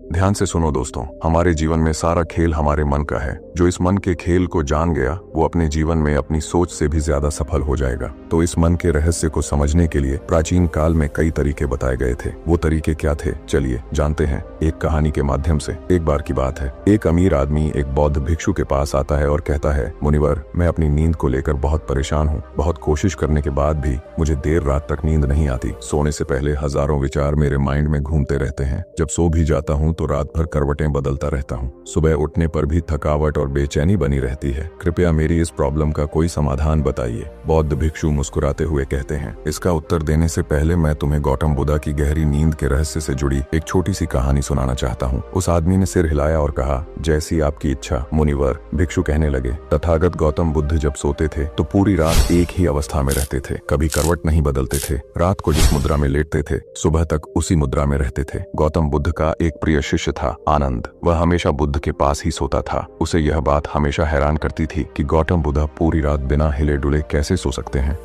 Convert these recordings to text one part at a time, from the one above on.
ध्यान से सुनो दोस्तों, हमारे जीवन में सारा खेल हमारे मन का है। जो इस मन के खेल को जान गया वो अपने जीवन में अपनी सोच से भी ज्यादा सफल हो जाएगा। तो इस मन के रहस्य को समझने के लिए प्राचीन काल में कई तरीके बताए गए थे। वो तरीके क्या थे, चलिए जानते हैं एक कहानी के माध्यम से। एक बार की बात है, एक अमीर आदमी एक बौद्ध भिक्षु के पास आता है और कहता है, मुनिवर, मैं अपनी नींद को लेकर बहुत परेशान हूँ। बहुत कोशिश करने के बाद भी मुझे देर रात तक नींद नहीं आती। सोने से पहले हजारों विचार मेरे माइंड में घूमते रहते हैं। जब सो भी जाता हूँ तो रात भर करवटें बदलता रहता हूँ। सुबह उठने पर भी थकावट और बेचैनी बनी रहती है। कृपया मेरी इस प्रॉब्लम का कोई समाधान बताइए। बौद्ध भिक्षु मुस्कुराते हुए कहते हैं, इसका उत्तर देने से पहले मैं तुम्हें गौतम बुद्ध की गहरी नींद के रहस्य से जुड़ी एक छोटी सी कहानी सुनाना चाहता हूँ। उस आदमी ने सिर हिलाया और कहा, जैसी आपकी इच्छा मुनिवर। भिक्षु कहने लगे, तथागत गौतम बुद्ध जब सोते थे तो पूरी रात एक ही अवस्था में रहते थे। कभी करवट नहीं बदलते थे। रात को जिस मुद्रा में लेटते थे सुबह तक उसी मुद्रा में रहते थे। गौतम बुद्ध का एक प्रिय शिष्य था आनंद। वह हमेशा बुद्ध के पास ही सोता था। उसे यह बात हमेशा हैरान करती थी कि गौतम बुद्ध पूरी रात बिना हिले डुले कैसे सो सकते हैं।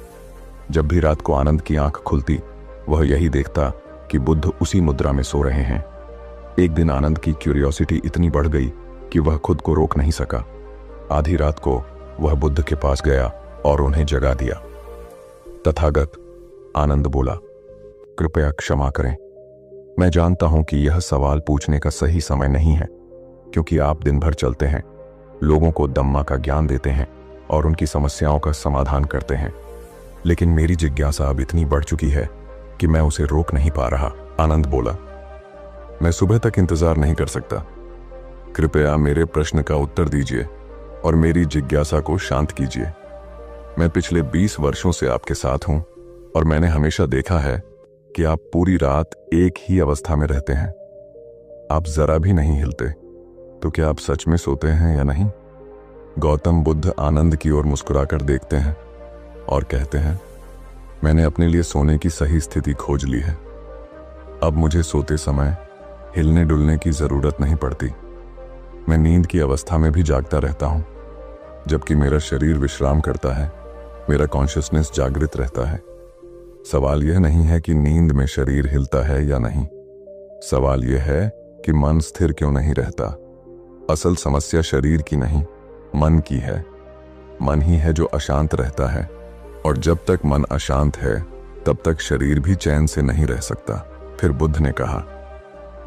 जब भी रात को आनंद की आंख खुलती वह यही देखता कि बुद्ध उसी मुद्रा में सो रहे हैं। एक दिन आनंद की क्यूरियोसिटी इतनी बढ़ गई कि वह खुद को रोक नहीं सका। आधी रात को वह बुद्ध के पास गया और उन्हें जगा दिया। तथागत, आनंद बोला, कृपया क्षमा करें। मैं जानता हूं कि यह सवाल पूछने का सही समय नहीं है, क्योंकि आप दिन भर चलते हैं, लोगों को धम्मा का ज्ञान देते हैं और उनकी समस्याओं का समाधान करते हैं। लेकिन मेरी जिज्ञासा अब इतनी बढ़ चुकी है कि मैं उसे रोक नहीं पा रहा। आनंद बोला, मैं सुबह तक इंतजार नहीं कर सकता। कृपया मेरे प्रश्न का उत्तर दीजिए और मेरी जिज्ञासा को शांत कीजिए। मैं पिछले 20 वर्षों से आपके साथ हूं और मैंने हमेशा देखा है कि आप पूरी रात एक ही अवस्था में रहते हैं। आप जरा भी नहीं हिलते। तो क्या आप सच में सोते हैं या नहीं? गौतम बुद्ध आनंद की ओर मुस्कुराकर देखते हैं और कहते हैं, मैंने अपने लिए सोने की सही स्थिति खोज ली है। अब मुझे सोते समय हिलने डुलने की जरूरत नहीं पड़ती। मैं नींद की अवस्था में भी जागता रहता हूं। जबकि मेरा शरीर विश्राम करता है, मेरा कॉन्शियसनेस जागृत रहता है। सवाल यह नहीं है कि नींद में शरीर हिलता है या नहीं। सवाल यह है कि मन स्थिर क्यों नहीं रहता। असल समस्या शरीर की नहीं, मन की है। मन ही है जो अशांत रहता है, और जब तक मन अशांत है तब तक शरीर भी चैन से नहीं रह सकता। फिर बुद्ध ने कहा,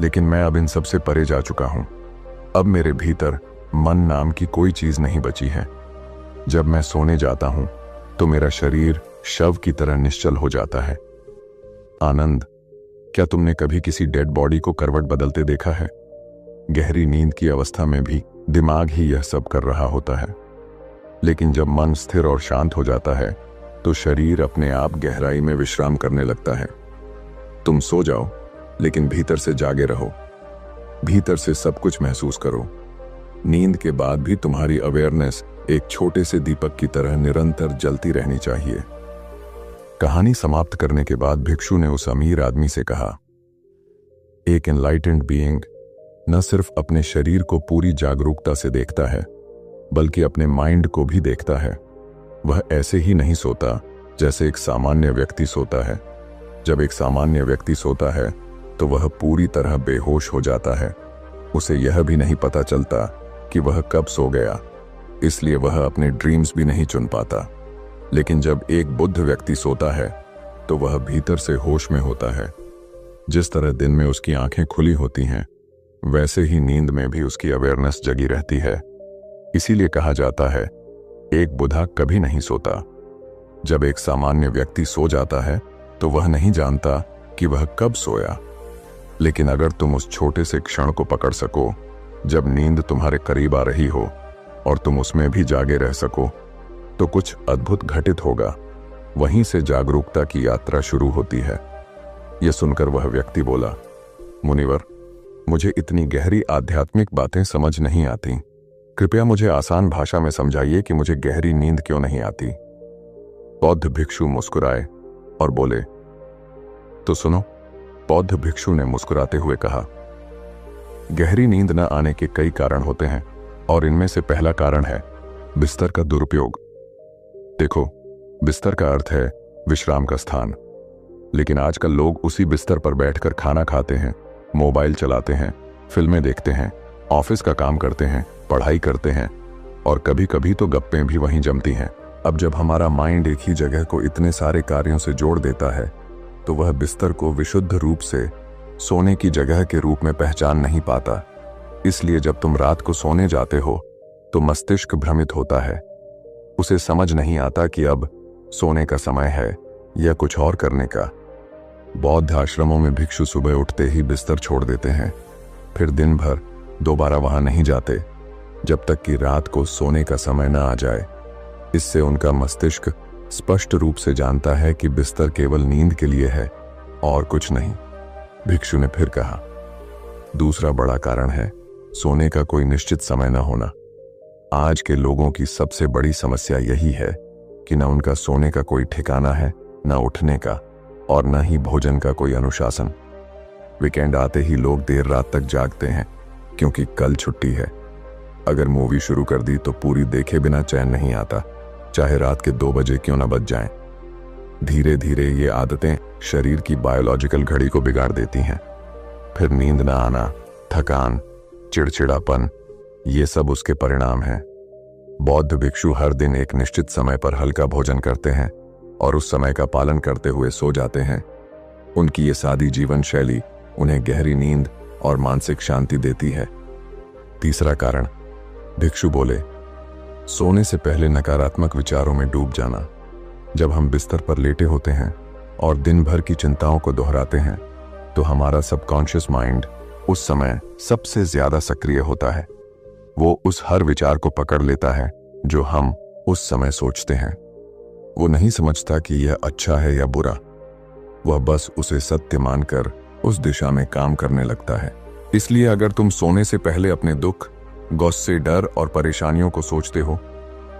लेकिन मैं अब इन सब से परे जा चुका हूं। अब मेरे भीतर मन नाम की कोई चीज नहीं बची है। जब मैं सोने जाता हूं तो मेरा शरीर शव की तरह निश्चल हो जाता है। आनंद, क्या तुमने कभी किसी डेड बॉडी को करवट बदलते देखा है? गहरी नींद की अवस्था में भी दिमाग ही यह सब कर रहा होता है। लेकिन जब मन स्थिर और शांत हो जाता है तो शरीर अपने आप गहराई में विश्राम करने लगता है। तुम सो जाओ, लेकिन भीतर से जागे रहो। भीतर से सब कुछ महसूस करो। नींद के बाद भी तुम्हारी अवेयरनेस एक छोटे से दीपक की तरह निरंतर जलती रहनी चाहिए। कहानी समाप्त करने के बाद भिक्षु ने उस अमीर आदमी से कहा, एक एनलाइटेंड बीइंग न सिर्फ अपने शरीर को पूरी जागरूकता से देखता है, बल्कि अपने माइंड को भी देखता है। वह ऐसे ही नहीं सोता जैसे एक सामान्य व्यक्ति सोता है। जब एक सामान्य व्यक्ति सोता है तो वह पूरी तरह बेहोश हो जाता है। उसे यह भी नहीं पता चलता कि वह कब सो गया, इसलिए वह अपने ड्रीम्स भी नहीं चुन पाता। लेकिन जब एक बुद्ध व्यक्ति सोता है तो वह भीतर से होश में होता है। जिस तरह दिन में उसकी आंखें खुली होती हैं, वैसे ही नींद में भी उसकी अवेयरनेस जगी रहती है। इसीलिए कहा जाता है, एक बुद्धा कभी नहीं सोता। जब एक सामान्य व्यक्ति सो जाता है तो वह नहीं जानता कि वह कब सोया। लेकिन अगर तुम उस छोटे से क्षण को पकड़ सको जब नींद तुम्हारे करीब आ रही हो और तुम उसमें भी जागे रह सको, तो कुछ अद्भुत घटित होगा। वहीं से जागरूकता की यात्रा शुरू होती है। यह सुनकर वह व्यक्ति बोला, मुनिवर, मुझे इतनी गहरी आध्यात्मिक बातें समझ नहीं आती। कृपया मुझे आसान भाषा में समझाइए कि मुझे गहरी नींद क्यों नहीं आती। बौद्ध भिक्षु मुस्कुराए और बोले, तो सुनो। बौद्ध भिक्षु ने मुस्कुराते हुए कहा, गहरी नींद न आने के कई कारण होते हैं और इनमें से पहला कारण है बिस्तर का दुरुपयोग। देखो, बिस्तर का अर्थ है विश्राम का स्थान। लेकिन आजकल लोग उसी बिस्तर पर बैठकर खाना खाते हैं, मोबाइल चलाते हैं फिल्में देखते हैं, ऑफिस का काम करते हैं, पढ़ाई करते हैं और कभी कभी तो गप्पें भी वहीं जमती हैं। अब जब हमारा माइंड एक ही जगह को इतने सारे कार्यों से जोड़ देता है तो वह बिस्तर को विशुद्ध रूप से सोने की जगह के रूप में पहचान नहीं पाता। इसलिए जब तुम रात को सोने जाते हो तो मस्तिष्क भ्रमित होता है। उसे समझ नहीं आता कि अब सोने का समय है या कुछ और करने का। बौद्ध आश्रमों में भिक्षु सुबह उठते ही बिस्तर छोड़ देते हैं, फिर दिन भर दोबारा वहां नहीं जाते जब तक कि रात को सोने का समय न आ जाए। इससे उनका मस्तिष्क स्पष्ट रूप से जानता है कि बिस्तर केवल नींद के लिए है और कुछ नहीं। भिक्षु ने फिर कहा, दूसरा बड़ा कारण है सोने का कोई निश्चित समय न होना। आज के लोगों की सबसे बड़ी समस्या यही है कि न उनका सोने का कोई ठिकाना है, न उठने का, और न ही भोजन का कोई अनुशासन। वीकेंड आते ही लोग देर रात तक जागते हैं क्योंकि कल छुट्टी है। अगर मूवी शुरू कर दी तो पूरी देखे बिना चैन नहीं आता, चाहे रात के 2 बजे क्यों न बज जाएं। धीरे धीरे ये आदतें शरीर की बायोलॉजिकल घड़ी को बिगाड़ देती हैं। फिर नींद न आना, थकान, चिड़चिड़ापन, ये सब उसके परिणाम हैं। बौद्ध भिक्षु हर दिन एक निश्चित समय पर हल्का भोजन करते हैं और उस समय का पालन करते हुए सो जाते हैं। उनकी ये सादी जीवन शैली उन्हें गहरी नींद और मानसिक शांति देती है। तीसरा कारण, भिक्षु बोले, सोने से पहले नकारात्मक विचारों में डूब जाना। जब हम बिस्तर पर लेटे होते हैं और दिन भर की चिंताओं को दोहराते हैं तो हमारा सबकॉन्शियस माइंड उस समय सबसे ज्यादा सक्रिय होता है। वो उस हर विचार को पकड़ लेता है जो हम उस समय सोचते हैं। वो नहीं समझता कि यह अच्छा है या बुरा, वह बस उसे सत्य मानकर उस दिशा में काम करने लगता है। इसलिए अगर तुम सोने से पहले अपने दुख, गुस्से, डर और परेशानियों को सोचते हो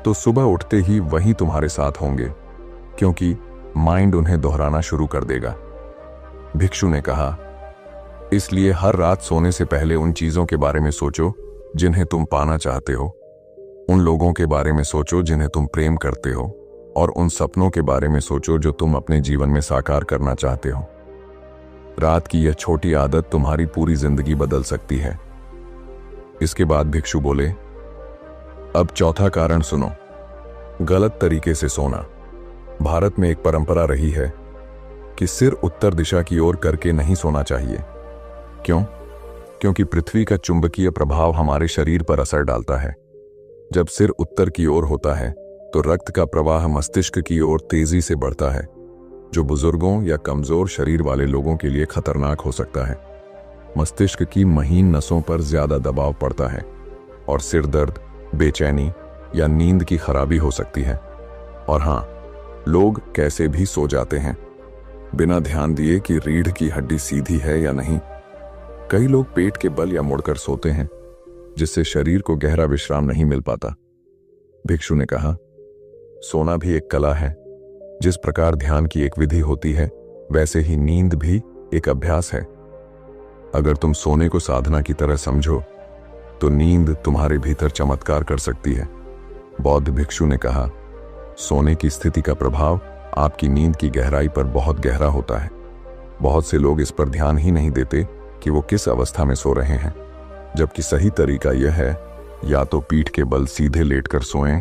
तो सुबह उठते ही वही तुम्हारे साथ होंगे, क्योंकि माइंड उन्हें दोहराना शुरू कर देगा। भिक्षु ने कहा, इसलिए हर रात सोने से पहले उन चीजों के बारे में सोचो जिन्हें तुम पाना चाहते हो, उन लोगों के बारे में सोचो जिन्हें तुम प्रेम करते हो, और उन सपनों के बारे में सोचो जो तुम अपने जीवन में साकार करना चाहते हो। रात की यह छोटी आदत तुम्हारी पूरी जिंदगी बदल सकती है। इसके बाद भिक्षु बोले, अब चौथा कारण सुनो, गलत तरीके से सोना। भारत में एक परंपरा रही है कि सिर उत्तर दिशा की ओर करके नहीं सोना चाहिए। क्यों? क्योंकि पृथ्वी का चुंबकीय प्रभाव हमारे शरीर पर असर डालता है। जब सिर उत्तर की ओर होता है तो रक्त का प्रवाह मस्तिष्क की ओर तेजी से बढ़ता है, जो बुजुर्गों या कमजोर शरीर वाले लोगों के लिए खतरनाक हो सकता है। मस्तिष्क की महीन नसों पर ज्यादा दबाव पड़ता है और सिर दर्द, बेचैनी या नींद की खराबी हो सकती है। और हाँ, लोग कैसे भी सो जाते हैं बिना ध्यान दिए कि रीढ़ की हड्डी सीधी है या नहीं। कई लोग पेट के बल या मुड़कर सोते हैं, जिससे शरीर को गहरा विश्राम नहीं मिल पाता। भिक्षु ने कहा, सोना भी एक कला है। जिस प्रकार ध्यान की एक विधि होती है, वैसे ही नींद भी एक अभ्यास है। अगर तुम सोने को साधना की तरह समझो तो नींद तुम्हारे भीतर चमत्कार कर सकती है। बौद्ध भिक्षु ने कहा, सोने की स्थिति का प्रभाव आपकी नींद की गहराई पर बहुत गहरा होता है। बहुत से लोग इस पर ध्यान ही नहीं देते कि वो किस अवस्था में सो रहे हैं, जबकि सही तरीका यह है या तो पीठ के बल सीधे लेटकर सोएं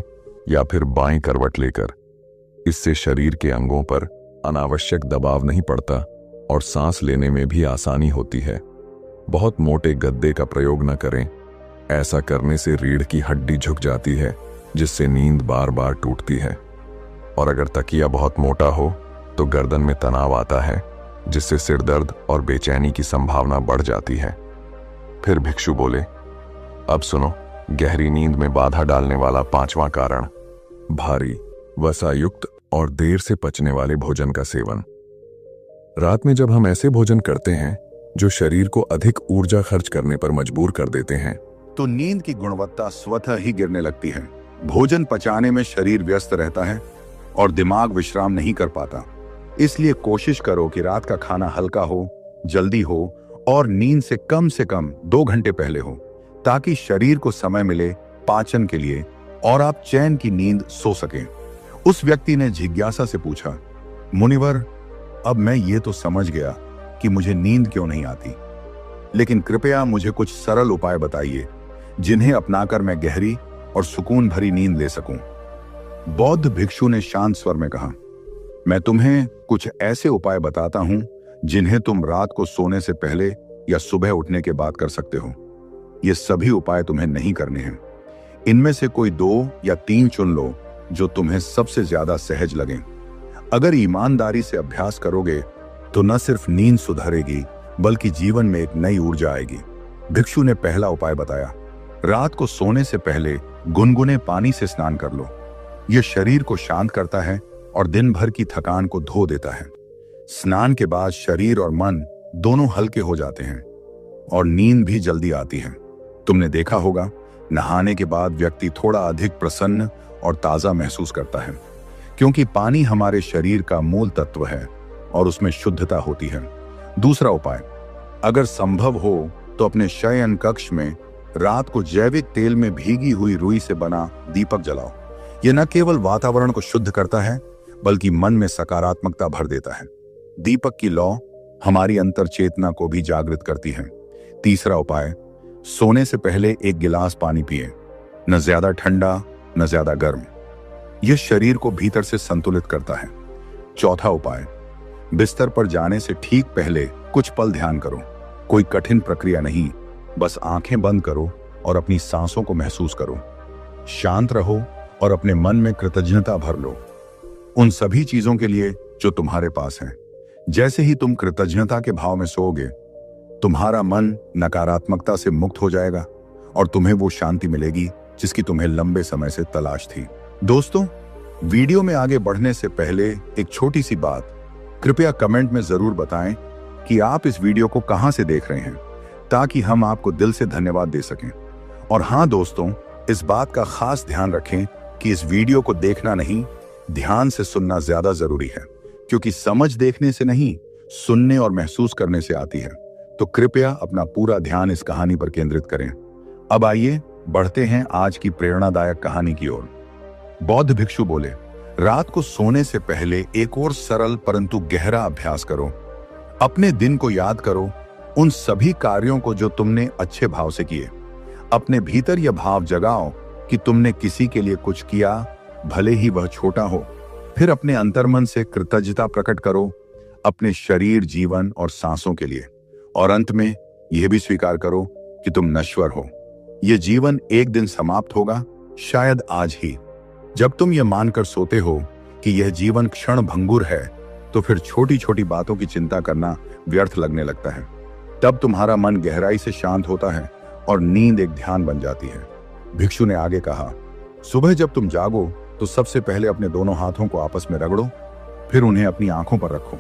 या फिर बाईं करवट लेकर। इससे शरीर के अंगों पर अनावश्यक दबाव नहीं पड़ता और सांस लेने में भी आसानी होती है। बहुत मोटे गद्दे का प्रयोग न करें, ऐसा करने से रीढ़ की हड्डी झुक जाती है, जिससे नींद बार बार टूटती है। और अगर तकिया बहुत मोटा हो तो गर्दन में तनाव आता है, जिससे सिर दर्द और बेचैनी की संभावना बढ़ जाती है। फिर भिक्षु बोले, अब सुनो, गहरी नींद में बाधा डालने वाला पांचवां कारण, भारी, वसायुक्त और देर से पचने वाले भोजन का सेवन। रात में जब हम ऐसे भोजन करते हैं जो शरीर को अधिक ऊर्जा खर्च करने पर मजबूर कर देते हैं, तो नींद की गुणवत्ता स्वतः ही गिरने लगती है। भोजन पचाने में शरीर व्यस्त रहता है और दिमाग विश्राम नहीं कर पाता। इसलिए कोशिश करो कि रात का खाना हल्का हो, जल्दी हो और नींद से कम 2 घंटे पहले हो, ताकि शरीर को समय मिले पाचन के लिए और आप चैन की नींद सो सकें। उस व्यक्ति ने जिज्ञासा से पूछा, मुनिवर, अब मैं ये तो समझ गया कि मुझे नींद क्यों नहीं आती, लेकिन कृपया मुझे कुछ सरल उपाय बताइए जिन्हें अपनाकर मैं गहरी और सुकून भरी नींद ले सकूं। बौद्ध भिक्षु ने शांत स्वर में कहा, मैं तुम्हें कुछ ऐसे उपाय बताता हूं जिन्हें तुम रात को सोने से पहले या सुबह उठने के बाद कर सकते हो। ये सभी उपाय तुम्हें नहीं करने हैं। इनमें से कोई 2 या 3 चुन लो जो तुम्हें सबसे ज्यादा सहज लगें। अगर ईमानदारी से अभ्यास करोगे तो न सिर्फ नींद सुधरेगी बल्कि जीवन में एक नई ऊर्जा आएगी। भिक्षु ने पहला उपाय बताया, रात को सोने से पहले गुनगुने पानी से स्नान कर लो। यह शरीर को शांत करता है और दिन भर की थकान को धो देता है। स्नान के बाद शरीर और मन दोनों हल्के हो जाते हैं और नींद भी जल्दी आती है। तुमने देखा होगा, नहाने के बाद व्यक्ति थोड़ा अधिक प्रसन्न और ताजा महसूस करता है, क्योंकि पानी हमारे शरीर का मूल तत्व है और उसमें शुद्धता होती है। दूसरा उपाय, अगर संभव हो तो अपने शयन कक्ष में रात को जैविक तेल में भीगी हुई रुई से बना दीपक जलाओ। यह न केवल वातावरण को शुद्ध करता है बल्कि मन में सकारात्मकता भर देता है। दीपक की लौ हमारी अंतर चेतना को भी जागृत करती है। तीसरा उपाय, सोने से पहले 1 गिलास पानी पिए, न ज्यादा ठंडा न ज्यादा गर्म। यह शरीर को भीतर से संतुलित करता है। चौथा उपाय, बिस्तर पर जाने से ठीक पहले कुछ पल ध्यान करो। कोई कठिन प्रक्रिया नहीं, बस आंखें बंद करो और अपनी सांसों को महसूस करो। शांत रहो और अपने मन में कृतज्ञता भर लो उन सभी चीजों के लिए जो तुम्हारे पास हैं। जैसे ही तुम कृतज्ञता के भाव में सोओगे, तुम्हारा मन नकारात्मकता से मुक्त हो जाएगा और तुम्हें वो शांति मिलेगी जिसकी तुम्हें लंबे समय से तलाश थी। दोस्तों, वीडियो में आगे बढ़ने से पहले एक छोटी सी बात, कृपया कमेंट में जरूर बताएं कि आप इस वीडियो को कहां से देख रहे हैं, ताकि हम आपको दिल से धन्यवाद दे सकें। और हां दोस्तों, इस बात का खास ध्यान रखें कि इस वीडियो को देखना नहीं, ध्यान से सुनना ज्यादा जरूरी है, क्योंकि समझ देखने से नहीं, सुनने और महसूस करने से आती है। तो कृपया अपना पूरा ध्यान इस कहानी पर केंद्रित करें। अब आइए बढ़ते हैं आज की प्रेरणादायक कहानी की ओर। बौद्ध भिक्षु बोले, रात को सोने से पहले एक और सरल परंतु गहरा अभ्यास करो। अपने दिन को याद करो, उन सभी कार्यों को जो तुमने अच्छे भाव से किए। अपने भीतर यह भाव जगाओ कि तुमने किसी के लिए कुछ किया, भले ही वह छोटा हो। फिर अपने अंतर्मन से कृतज्ञता प्रकट करो, अपने शरीर, जीवन और सांसों के लिए। और अंत में यह भी स्वीकार करो कि तुम नश्वर हो। यह जीवन एक दिन समाप्त होगा, शायद आज ही। जब तुम यह मानकर सोते हो कि यह जीवन क्षण भंगुर है, तो फिर छोटी छोटी बातों की चिंता करना व्यर्थ लगने लगता है। तब तुम्हारा मन गहराई से शांत होता है और नींद एक ध्यान बन जाती है। भिक्षु ने आगे कहा, सुबह जब तुम जागो तो सबसे पहले अपने दोनों हाथों को आपस में रगड़ो, फिर उन्हें अपनी आंखों पर रखो।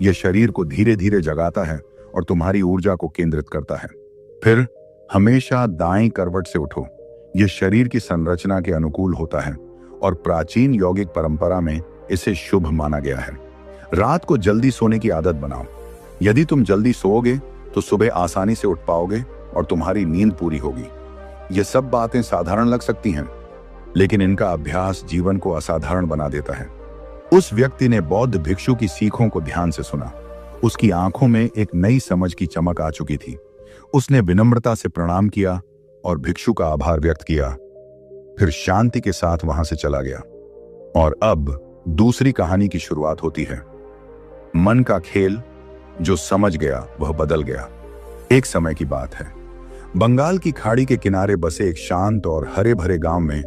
यह शरीर को धीरे धीरे जगाता है और तुम्हारी ऊर्जा को केंद्रित करता है। फिर हमेशा दाएं करवट से उठो। यह शरीर की संरचना के अनुकूल होता है और प्राचीन यौगिक परंपरा में इसे शुभ माना गया है। रात को जल्दी सोने की आदत बनाओ। यदि तुम जल्दी सोओगे तो सुबह आसानी से उठ पाओगे और तुम्हारी नींद पूरी होगी। ये सब बातें साधारण लग सकती हैं, लेकिन इनका अभ्यास जीवन को असाधारण बना देता है। उस व्यक्ति ने बौद्ध भिक्षु की सीखों को ध्यान से सुना। उसकी आंखों में एक नई समझ की चमक आ चुकी थी। उसने विनम्रता से प्रणाम किया और भिक्षु का आभार व्यक्त किया, फिर शांति के साथ वहां से चला गया। और अब दूसरी कहानी की शुरुआत होती है। मन का खेल, जो समझ गया वह बदल गया। एक समय की बात है, बंगाल की खाड़ी के किनारे बसे एक शांत और हरे भरे गांव में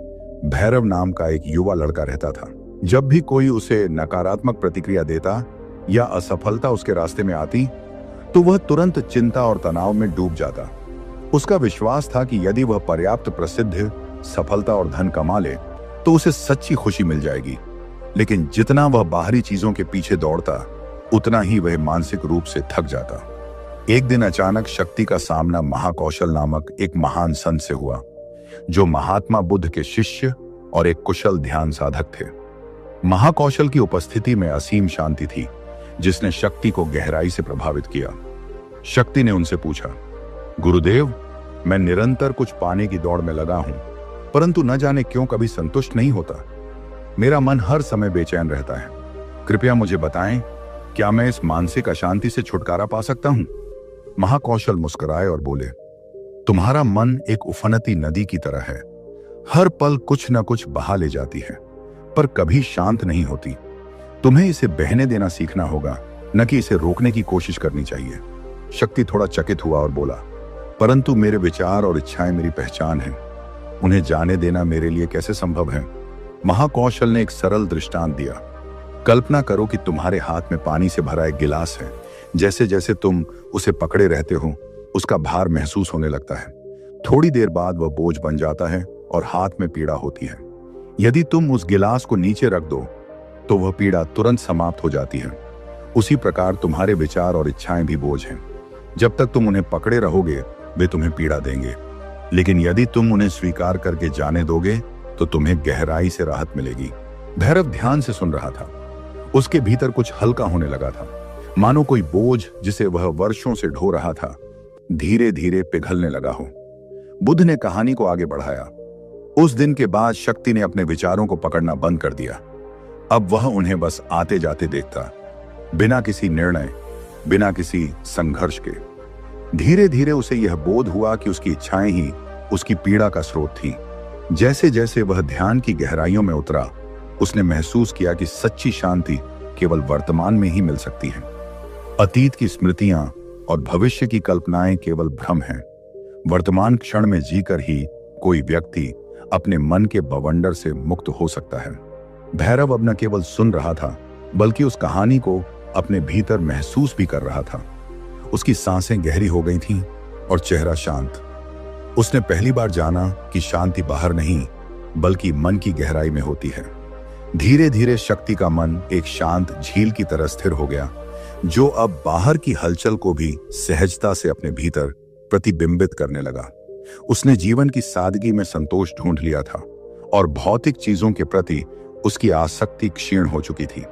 भैरव नाम का एक युवा लड़का रहता था। जब भी कोई उसे नकारात्मक प्रतिक्रिया देता या असफलता उसके रास्ते में आती, तो वह तुरंत चिंता और तनाव में डूब जाता। उसका विश्वास था कि यदि वह पर्याप्त प्रसिद्ध, सफलता और धन कमा ले तो उसे सच्ची खुशी मिल जाएगी। लेकिन जितना वह बाहरी चीजों के पीछे दौड़ता, उतना ही वह मानसिक रूप से थक जाता। एक दिन अचानक शक्ति का सामना महाकौशल नामक एक महान संत से हुआ, जो महात्मा बुद्ध के शिष्य और एक कुशल ध्यान साधक थे। महाकौशल की उपस्थिति में असीम शांति थी, जिसने शक्ति को गहराई से प्रभावित किया। शक्ति ने उनसे पूछा, गुरुदेव, मैं निरंतर कुछ पाने की दौड़ में लगा हूं, परंतु न जाने क्यों कभी संतुष्ट नहीं होता। मेरा मन हर समय बेचैन रहता है। कृपया मुझे बताएं, क्या मैं इस मानसिक अशांति से छुटकारा पा सकता हूं? महाकौशल मुस्कुराए और बोले, तुम्हारा मन एक उफनती नदी की तरह है, हर पल कुछ न कुछ बहा ले जाती है, पर कभी शांत नहीं होती। तुम्हें इसे बहने देना सीखना होगा, न कि इसे रोकने की कोशिश करनी चाहिए। शक्ति थोड़ा चकित हुआ और बोला, परंतु मेरे विचार और इच्छाएं मेरी पहचान है, उन्हें जाने देना मेरे लिए कैसे संभव है? महाकौशल ने एक सरल दृष्टांत दिया। कल्पना करो कि तुम्हारे हाथ में पानी से भरा एक गिलास है। जैसे जैसे तुम उसे पकड़े रहते हो, उसका भार महसूस होने लगता है। थोड़ी देर बाद वह बोझ बन जाता है और हाथ में पीड़ा होती है। यदि तुम उस गिलास को नीचे रख दो तो वह पीड़ा तुरंत समाप्त हो जाती है। उसी प्रकार तुम्हारे विचार और इच्छाएं भी बोझ हैं। जब तक तुम उन्हें पकड़े रहोगे वे तुम्हें पीड़ा देंगे, लेकिन यदि तुम उन्हें स्वीकार करके जाने दोगे तो तुम्हें गहराई से राहत मिलेगी। भैरव ध्यान से सुन रहा था। उसके भीतर कुछ हल्का होने लगा था, मानो कोई बोझ जिसे वह वर्षों से ढो रहा था धीरे धीरे पिघलने लगा हो। बुद्ध ने कहानी को आगे बढ़ाया। उस दिन के बाद शक्ति ने अपने विचारों को पकड़ना बंद कर दिया। अब वह उन्हें बस आते जाते देखता, बिना किसी निर्णय, बिना किसी संघर्ष के। धीरे धीरे उसे यह बोध हुआ कि उसकी इच्छाएं ही उसकी पीड़ा का स्रोत थी। जैसे जैसे वह ध्यान की गहराइयों में उतरा, उसने महसूस किया कि सच्ची शांति केवल वर्तमान में ही मिल सकती है। अतीत की स्मृतियां और भविष्य की कल्पनाएं केवल भ्रम हैं। वर्तमान क्षण में जीकर ही कोई व्यक्ति अपने मन के बवंडर से मुक्त हो सकता है। भैरव अब न केवल सुन रहा था, बल्कि उस कहानी को अपने भीतर महसूस भी कर रहा था। उसकी सांसें गहरी हो गई थीं और चेहरा शांत। उसने पहली बार जाना कि शांति बाहर नहीं, बल्कि मन की गहराई में होती है। धीरे धीरे शक्ति का मन एक शांत झील की तरह स्थिर हो गया, जो अब बाहर की हलचल को भी सहजता से अपने भीतर प्रतिबिंबित करने लगा। उसने जीवन की सादगी में संतोष ढूंढ लिया था और भौतिक चीजों के प्रति उसकी आसक्ति क्षीण हो चुकी थी।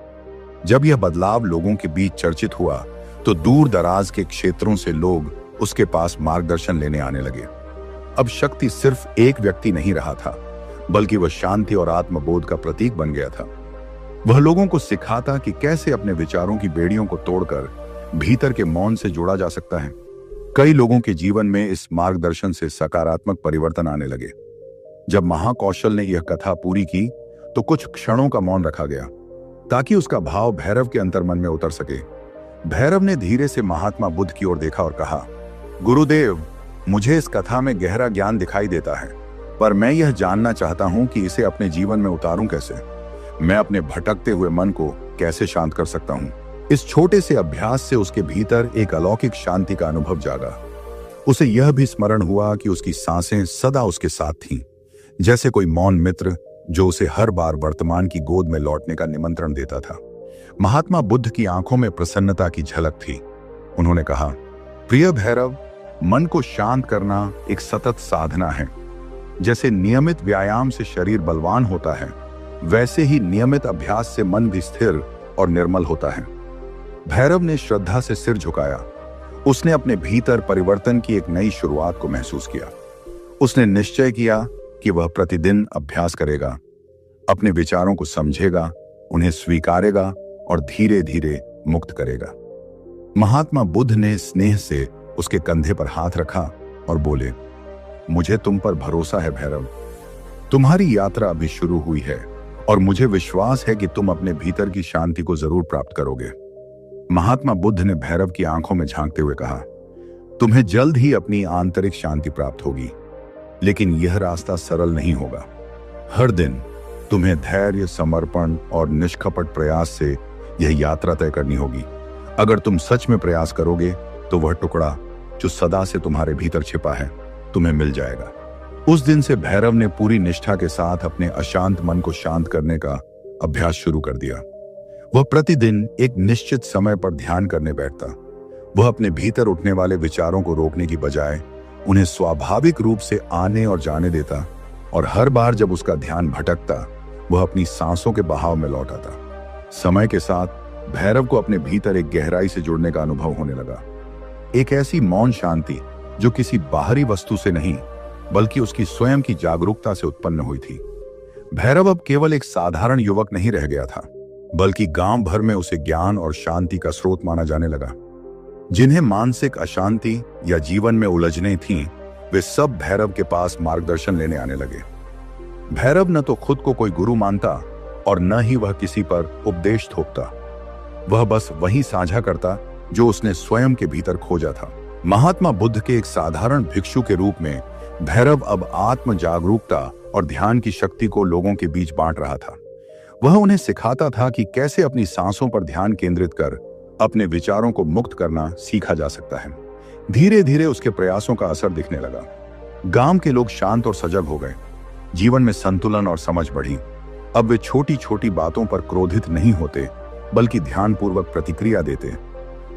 जब यह बदलाव लोगों के बीच चर्चित हुआ तो दूर दराज के क्षेत्रों से लोग उसके पास मार्गदर्शन लेने आने लगे। अब शक्ति सिर्फ एक व्यक्ति नहीं रहा था, बल्कि वह शांति और आत्मबोध का प्रतीक बन गया था। वह लोगों को सिखाता कि कैसे अपने विचारों की बेड़ियों को तोड़कर भीतर के मौन से जोड़ा जा सकता है। कई लोगों के जीवन में इस मार्गदर्शन से सकारात्मक परिवर्तन आने लगे। जब महाकौशल ने यह कथा पूरी की तो कुछ क्षणों का मौन रखा गया, ताकि उसका भाव भैरव के अंतर्मन में उतर सके। भैरव ने धीरे से महात्मा बुद्ध की ओर देखा और कहा, गुरुदेव, मुझे इस कथा में गहरा ज्ञान दिखाई देता है, पर मैं यह जानना चाहता हूं कि इसे अपने जीवन में उतारूं कैसे। मैं अपने भटकते हुए मन को कैसे शांत कर सकता हूं। इस छोटे से अभ्यास से उसके भीतर एक अलौकिक शांति का अनुभव जागा। उसे यह भी स्मरण हुआ कि उसकी सांसें सदा उसके साथ थीं, जैसे कोई मौन मित्र जो उसे हर बार वर्तमान की गोद में लौटने का निमंत्रण देता था। महात्मा बुद्ध की आंखों में प्रसन्नता की झलक थी। उन्होंने कहा, प्रिय भैरव, मन को शांत करना एक सतत साधना है। जैसे नियमित व्यायाम से शरीर बलवान होता है, वैसे ही नियमित अभ्यास से मन भी स्थिर और निर्मल होता है। भैरव ने श्रद्धा से सिर झुकाया। उसने अपने भीतर परिवर्तन की एक नई शुरुआत को महसूस किया। उसने निश्चय किया कि वह प्रतिदिन अभ्यास करेगा, अपने विचारों को समझेगा, उन्हें स्वीकारेगा और धीरे धीरे मुक्त करेगा। महात्मा बुद्ध ने स्नेह से उसके कंधे पर हाथ रखा और बोले, मुझे तुम पर भरोसा है भैरव। तुम्हारी यात्रा अभी शुरू हुई है और मुझे विश्वास है कि तुम अपने भीतर की शांति को जरूर प्राप्त करोगे। महात्मा बुद्ध ने भैरव की आंखों में झांकते हुए कहा, तुम्हें जल्द ही अपनी आंतरिक शांति प्राप्त होगी, लेकिन यह रास्ता सरल नहीं होगा। हर दिन तुम्हें धैर्य, समर्पण और निष्कपट प्रयास से यह यात्रा तय करनी होगी। अगर तुम सच में प्रयास करोगे तो वह टुकड़ा जो सदा से तुम्हारे भीतर छिपा है तुम्हें मिल जाएगा। उस दिन से भैरव ने पूरी निष्ठा के साथ अपने अशांत मन को शांत करने का अभ्यास शुरू कर दिया। वह प्रतिदिन एक निश्चित समय पर ध्यान करने बैठता। वह अपने भीतर उठने वाले विचारों को रोकने की बजाय उन्हें स्वाभाविक रूप से आने और जाने देता, और हर बार जब उसका ध्यान भटकता वह अपनी सांसों के बहाव में लौट आता। समय के साथ भैरव को अपने भीतर एक गहराई से जुड़ने का अनुभव होने लगा, एक ऐसी मौन शांति जो किसी बाहरी वस्तु से नहीं बल्कि उसकी स्वयं की जागरूकता से उत्पन्न हुई थी। भैरव अब केवल एक साधारण युवक नहीं रह गया था, बल्कि गांव भर में उसे ज्ञान और शांति का स्रोत माना जाने लगा। जिन्हें मानसिक अशांति या जीवन में उलझने थीं, वे सब भैरव के पास मार्गदर्शन लेने आने लगे। भैरव न तो खुद को कोई गुरु मानता और न ही वह किसी पर उपदेश थोपता। वह बस वही साझा करता जो उसने स्वयं के भीतर खोजा था। महात्मा बुद्ध के एक साधारण भिक्षु के रूप में भैरव अब आत्म जागरूकता और ध्यान की शक्ति को लोगों के बीच बांट रहा था। वह उन्हें सिखाता था कि कैसे अपनी सांसों पर ध्यान केंद्रित कर अपने विचारों को मुक्त करना सीखा जा सकता है। धीरे धीरे उसके प्रयासों का असर दिखने लगा। गांव के लोग शांत और सजग हो गए। जीवन में संतुलन और समझ बढ़ी। अब वे छोटी छोटी बातों पर क्रोधित नहीं होते, बल्कि ध्यानपूर्वक प्रतिक्रिया देते।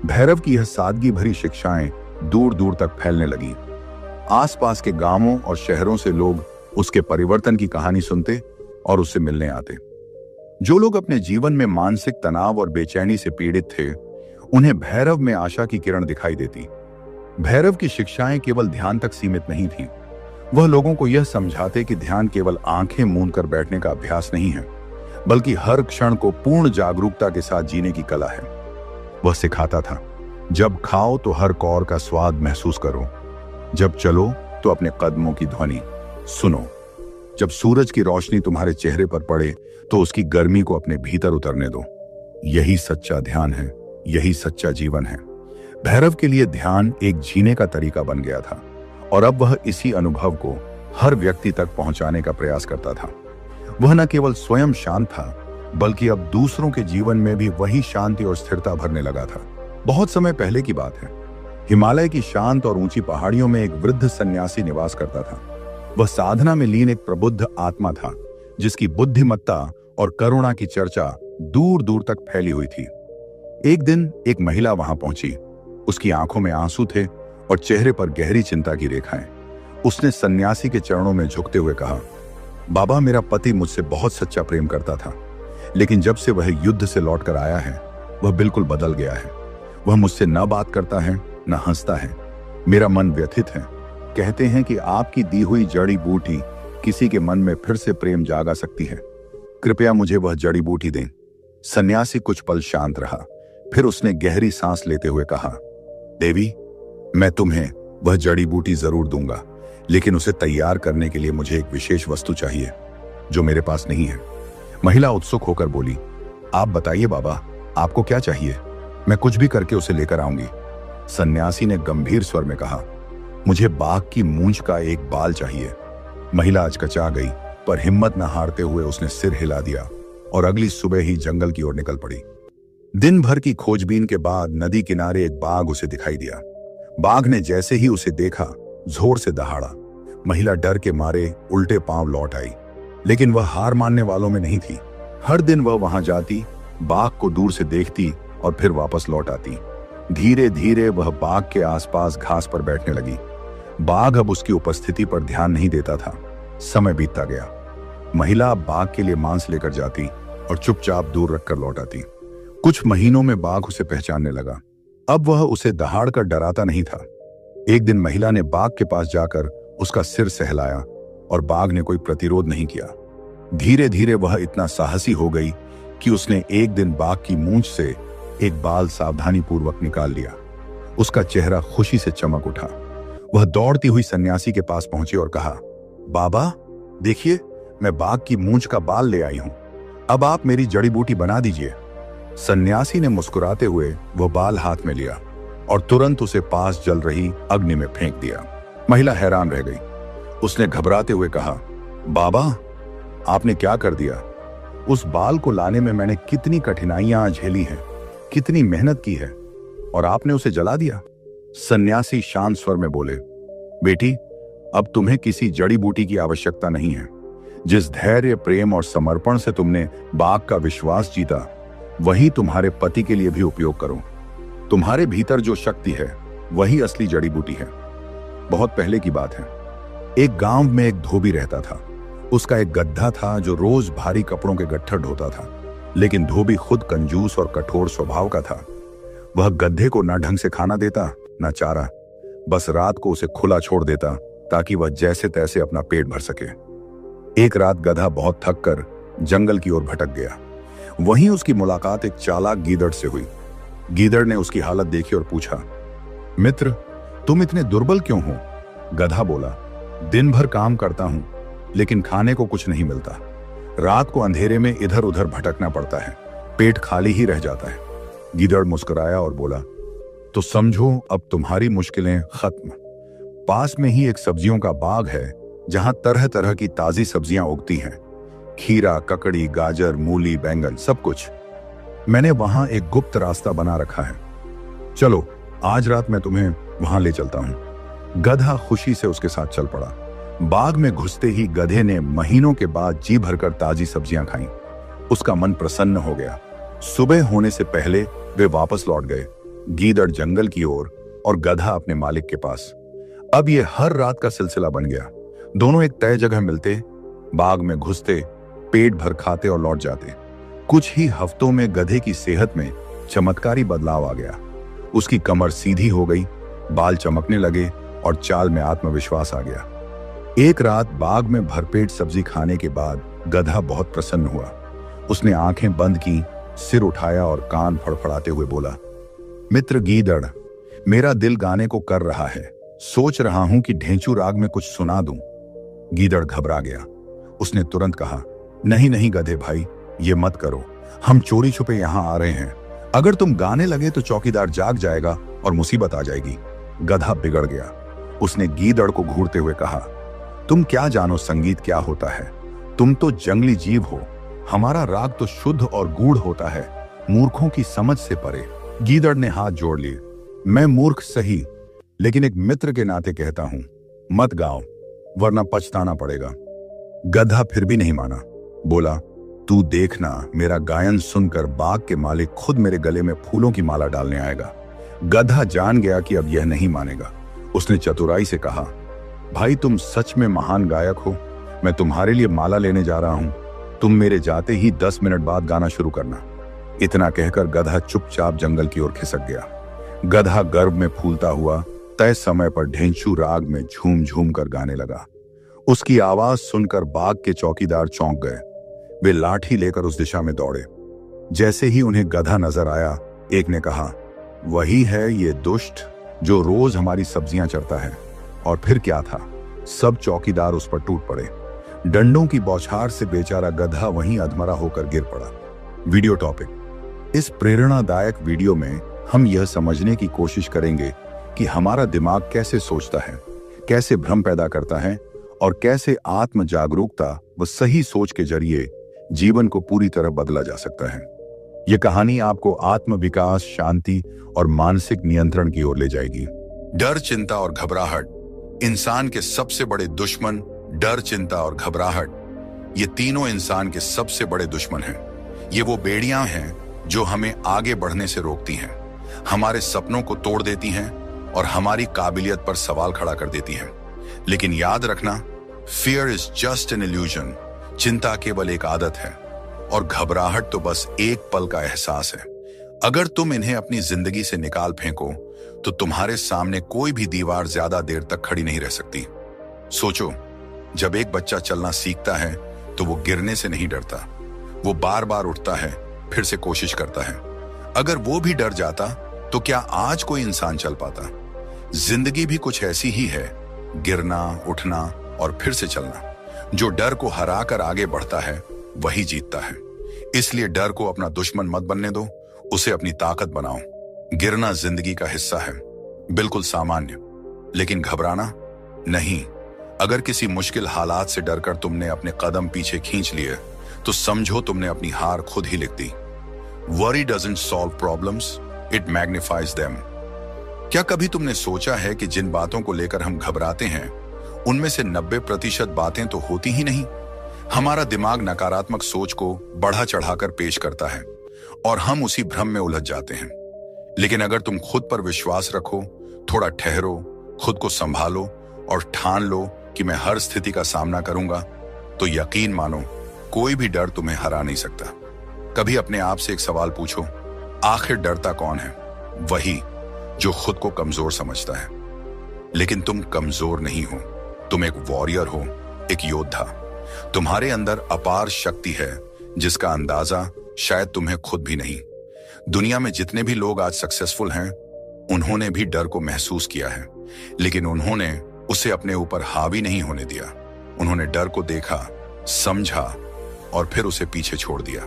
भैरव की यह सादगी भरी शिक्षाएं दूर दूर तक फैलने लगी। आसपास के गांवों और शहरों से लोग उसके परिवर्तन की कहानी सुनते और उससे मिलने आते। जो लोग अपने जीवन में मानसिक तनाव और बेचैनी से पीड़ित थे, उन्हें भैरव में आशा की किरण दिखाई देती। भैरव की शिक्षाएं केवल ध्यान तक सीमित नहीं थीं। वह लोगों को यह समझाते कि ध्यान केवल आंखें मूंद कर बैठने का अभ्यास नहीं है, बल्कि हर क्षण को पूर्ण जागरूकता के साथ जीने की कला है। वह सिखाता था, जब खाओ तो हर कौर का स्वाद महसूस करो, जब चलो तो अपने कदमों की ध्वनि सुनो, जब सूरज की रोशनी तुम्हारे चेहरे पर पड़े तो उसकी गर्मी को अपने भीतर उतरने दो। यही सच्चा ध्यान है, यही सच्चा जीवन है। भैरव के लिए ध्यान एक जीने का तरीका बन गया था और अब वह इसी अनुभव को हर व्यक्ति तक पहुंचाने का प्रयास करता था। वह न केवल स्वयं शांत था, बल्कि अब दूसरों के जीवन में भी वही शांति और स्थिरता भरने लगा था। बहुत समय पहले की बात है। हिमालय की शांत और ऊंची पहाड़ियों में एक वृद्ध सन्यासी निवास करता था। वह साधना में लीन एक प्रबुद्ध आत्मा था, जिसकी बुद्धिमत्ता और करुणा की चर्चा दूर दूर तक फैली हुई थी। एक दिन एक महिला वहां पहुंची। उसकी आंखों में आंसू थे और चेहरे पर गहरी चिंता की रेखाएं। उसने सन्यासी के चरणों में झुकते हुए कहा, बाबा, मेरा पति मुझसे बहुत सच्चा प्रेम करता था, लेकिन जब से वह युद्ध से लौटकर आया है, वह बिल्कुल बदल गया है। वह मुझसे न बात करता है, न हंसता है। मेरा मन व्यथित है। कहते हैं कि आपकी दी हुई जड़ी बूटी किसी के मन में फिर से प्रेम जागा सकती है। कृपया मुझे वह जड़ी बूटी दें। सन्यासी कुछ पल शांत रहा, फिर उसने गहरी सांस लेते हुए कहा, देवी, मैं तुम्हें वह जड़ी बूटी जरूर दूंगा, लेकिन उसे तैयार करने के लिए मुझे एक विशेष वस्तु चाहिए जो मेरे पास नहीं है। महिला उत्सुक होकर बोली, आप बताइए बाबा, आपको क्या चाहिए? मैं कुछ भी करके उसे लेकर आऊंगी। सन्यासी ने गंभीर स्वर में कहा, मुझे बाघ की मूंछ का एक बाल चाहिए। महिला अचकचा गई, पर हिम्मत न हारते हुए उसने सिर हिला दिया और अगली सुबह ही जंगल की ओर निकल पड़ी। दिन भर की खोजबीन के बाद नदी किनारे एक बाघ उसे दिखाई दिया। बाघ ने जैसे ही उसे देखा, जोर से दहाड़ा। महिला डर के मारे उल्टे पांव लौट आई, लेकिन वह हार मानने वालों में नहीं थी। हर दिन वह वहां जाती, बाघ को दूर से देखती और फिर वापस लौट आती। धीरे धीरे वह बाघ के आसपास घास पर बैठने लगी। बाघ अब उसकी उपस्थिति पर ध्यान नहीं देता था। समय बीतता गया। महिला बाघ के लिए मांस लेकर जाती और चुपचाप दूर रखकर लौट आती। कुछ महीनों में बाघ उसे पहचानने लगा। अब वह उसे दहाड़ कर डराता नहीं था। एक दिन महिला ने बाघ के पास जाकर उसका सिर सहलाया और बाघ ने कोई प्रतिरोध नहीं किया। धीरे धीरे वह इतना साहसी हो गई कि उसने एक दिन बाघ की मूंछ से एक बाल सावधानी पूर्वक निकाल लिया। उसका चेहरा खुशी से चमक उठा। वह दौड़ती हुई सन्यासी के पास पहुंची और कहा, बाबा, देखिए, मैं बाघ की मूंछ का बाल ले आई हूं। अब आप मेरी जड़ी बूटी बना दीजिए। सन्यासी ने मुस्कुराते हुए वह बाल हाथ में लिया और तुरंत उसे पास जल रही अग्नि में फेंक दिया। महिला हैरान रह गई। उसने घबराते हुए कहा, बाबा, आपने क्या कर दिया? उस बाल को लाने में मैंने कितनी कठिनाइयां झेली हैं, कितनी मेहनत की है, और आपने उसे जला दिया। सन्यासी शांत स्वर में बोले, बेटी, अब तुम्हें किसी जड़ी बूटी की आवश्यकता नहीं है। जिस धैर्य, प्रेम और समर्पण से तुमने बाघ का विश्वास जीता, वही तुम्हारे पति के लिए भी उपयोग करो। तुम्हारे भीतर जो शक्ति है, वही असली जड़ी बूटी है। बहुत पहले की बात है। एक गांव में एक धोबी रहता था। उसका एक गधा था जो रोज भारी कपड़ों के गट्ठर ढोता था, लेकिन धोबी खुद कंजूस और कठोर स्वभाव का था। वह गधे को ना ढंग से खाना देता, ना चारा, बस रात को उसे खुला छोड़ देता ताकि वह जैसे तैसे अपना पेट भर सके। एक रात गधा बहुत थक कर जंगल की ओर भटक गया। वहीं उसकी मुलाकात एक चालाक गीदड़ से हुई। गीदड़ ने उसकी हालत देखी और पूछा, मित्र, तुम इतने दुर्बल क्यों हो? गधा बोला, दिन भर काम करता हूं, लेकिन खाने को कुछ नहीं मिलता। रात को अंधेरे में इधर उधर भटकना पड़ता है, पेट खाली ही रह जाता है। गीदड़ मुस्कुराया और बोला, तो समझो अब तुम्हारी मुश्किलें खत्म। पास में ही एक सब्जियों का बाग है जहां तरह तरह की ताजी सब्जियां उगती हैं। खीरा, ककड़ी, गाजर, मूली, बैंगन, सब कुछ। मैंने वहां एक गुप्त रास्ता बना रखा है। चलो, आज रात मैं तुम्हें वहां ले चलता हूं। गधा खुशी से उसके साथ चल पड़ा। बाग में घुसते ही गधे ने महीनों के बाद जी भरकर ताजी सब्जियां खाईं। उसका मन प्रसन्न हो गया। सुबह होने से पहले वे वापस लौट गए, गीदड़ जंगल की ओर और गधा अपने मालिक के पास। अब यह हर रात का सिलसिला बन गया। दोनों एक तय जगह मिलते, बाग में घुसते, पेट भर खाते और लौट जाते। कुछ ही हफ्तों में गधे की सेहत में चमत्कारी बदलाव आ गया। उसकी कमर सीधी हो गई, बाल चमकने लगे और चाल में आत्मविश्वास आ गया। एक रात बाग में भरपेट सब्जी खाने के बाद गधा बहुत प्रसन्न हुआ। उसने आंखें बंद की, सिर उठाया और कान फड़फड़ाते हुए बोला, मित्र गीदड़, मेरा दिल गाने को कर रहा है। सोच रहा हूं कि ढेंचू राग में कुछ सुना दूं। गीदड़ घबरा गया। उसने तुरंत कहा, नहीं नहीं गधे भाई, ये मत करो। हम चोरी छुपे यहां आ रहे हैं। अगर तुम गाने लगे तो चौकीदार जाग जाएगा और मुसीबत आ जाएगी। गधा बिगड़ गया। उसने गीदड़ को घूरते हुए कहा, तुम क्या जानो संगीत क्या होता है? तुम तो जंगली जीव हो। हमारा राग तो शुद्ध और गूढ़ होता है, मूर्खों की समझ से परे। गीदड़ ने हाथ जोड़ लिए। मैं मूर्ख सही, लेकिन एक मित्र के नाते कहता हूं, मत गाओ, वरना पछताना पड़ेगा। गधा फिर भी नहीं माना। बोला, तू देखना, मेरा गायन सुनकर बाग के मालिक खुद मेरे गले में फूलों की माला डालने आएगा। गधा जान गया कि अब यह नहीं मानेगा। उसने चतुराई से कहा, भाई तुम सच में महान गायक हो। मैं तुम्हारे लिए माला लेने जा रहा हूं। तुम मेरे जाते ही 10 मिनट बाद गाना शुरू करना। इतना कहकर गधा चुपचाप जंगल की ओर खिसक गया। गधा गर्व में फूलता हुआ तय समय पर ढेंचू राग में झूम झूम कर गाने लगा। उसकी आवाज सुनकर बाग के चौकीदार चौंक गए। वे लाठी लेकर उस दिशा में दौड़े। जैसे ही उन्हें गधा नजर आया, एक ने कहा, वही है ये दुष्ट जो रोज हमारी सब्जियां चरता है। और फिर क्या था, सब चौकीदार उस पर टूट पड़े। डंडों की बौछार से बेचारा गधा वहीं अधमरा होकर गिर पड़ा। वीडियो टॉपिक: इस प्रेरणादायक वीडियो में हम यह समझने की कोशिश करेंगे कि हमारा दिमाग कैसे सोचता है, कैसे भ्रम पैदा करता है और कैसे आत्म जागरूकता व सही सोच के जरिए जीवन को पूरी तरह बदला जा सकता है। यह कहानी आपको आत्म विकास, शांति और मानसिक नियंत्रण की ओर ले जाएगी। डर, चिंता और घबराहट। इंसान के सबसे बड़े दुश्मन डर, चिंता और घबराहट, ये तीनों इंसान के सबसे बड़े दुश्मन हैं। ये वो बेड़ियां हैं जो हमें आगे बढ़ने से रोकती हैं, हमारे सपनों को तोड़ देती हैं और हमारी काबिलियत पर सवाल खड़ा कर देती हैं। लेकिन याद रखना, fear is just an illusion. चिंता केवल एक आदत है और घबराहट तो बस एक पल का एहसास है। अगर तुम इन्हें अपनी जिंदगी से निकाल फेंको तो तुम्हारे सामने कोई भी दीवार ज्यादा देर तक खड़ी नहीं रह सकती। सोचो, जब एक बच्चा चलना सीखता है तो वो गिरने से नहीं डरता, वो बार बार उठता है, फिर से कोशिश करता है। अगर वो भी डर जाता तो क्या आज कोई इंसान चल पाता? जिंदगी भी कुछ ऐसी ही है, गिरना, उठना और फिर से चलना। जो डर को हराकर आगे बढ़ता है वही जीतता है। इसलिए डर को अपना दुश्मन मत बनने दो, उसे अपनी ताकत बनाओ। गिरना जिंदगी का हिस्सा है, बिल्कुल सामान्य, लेकिन घबराना नहीं। अगर किसी मुश्किल हालात से डरकर तुमने अपने कदम पीछे खींच लिए तो समझो तुमने अपनी हार खुद ही लिख दी। Worry doesn't solve problems, it magnifies them। क्या कभी तुमने सोचा है कि जिन बातों को लेकर हम घबराते हैं उनमें से 90% बातें तो होती ही नहीं। हमारा दिमाग नकारात्मक सोच को बढ़ा चढ़ाकर पेश करता है और हम उसी भ्रम में उलझ जाते हैं। लेकिन अगर तुम खुद पर विश्वास रखो, थोड़ा ठहरो, खुद को संभालो और ठान लो कि मैं हर स्थिति का सामना करूंगा, तो यकीन मानो कोई भी डर तुम्हें हरा नहीं सकता। कभी अपने आप से एक सवाल पूछो, आखिर डरता कौन है? वही जो खुद को कमजोर समझता है। लेकिन तुम कमजोर नहीं हो, तुम एक वॉरियर हो, एक योद्धा। तुम्हारे अंदर अपार शक्ति है जिसका अंदाजा शायद तुम्हें खुद भी नहीं। दुनिया में जितने भी लोग आज सक्सेसफुल हैं उन्होंने भी डर को महसूस किया है, लेकिन उन्होंने उसे अपने ऊपर हावी नहीं होने दिया। उन्होंने डर को देखा, समझा और फिर उसे पीछे छोड़ दिया।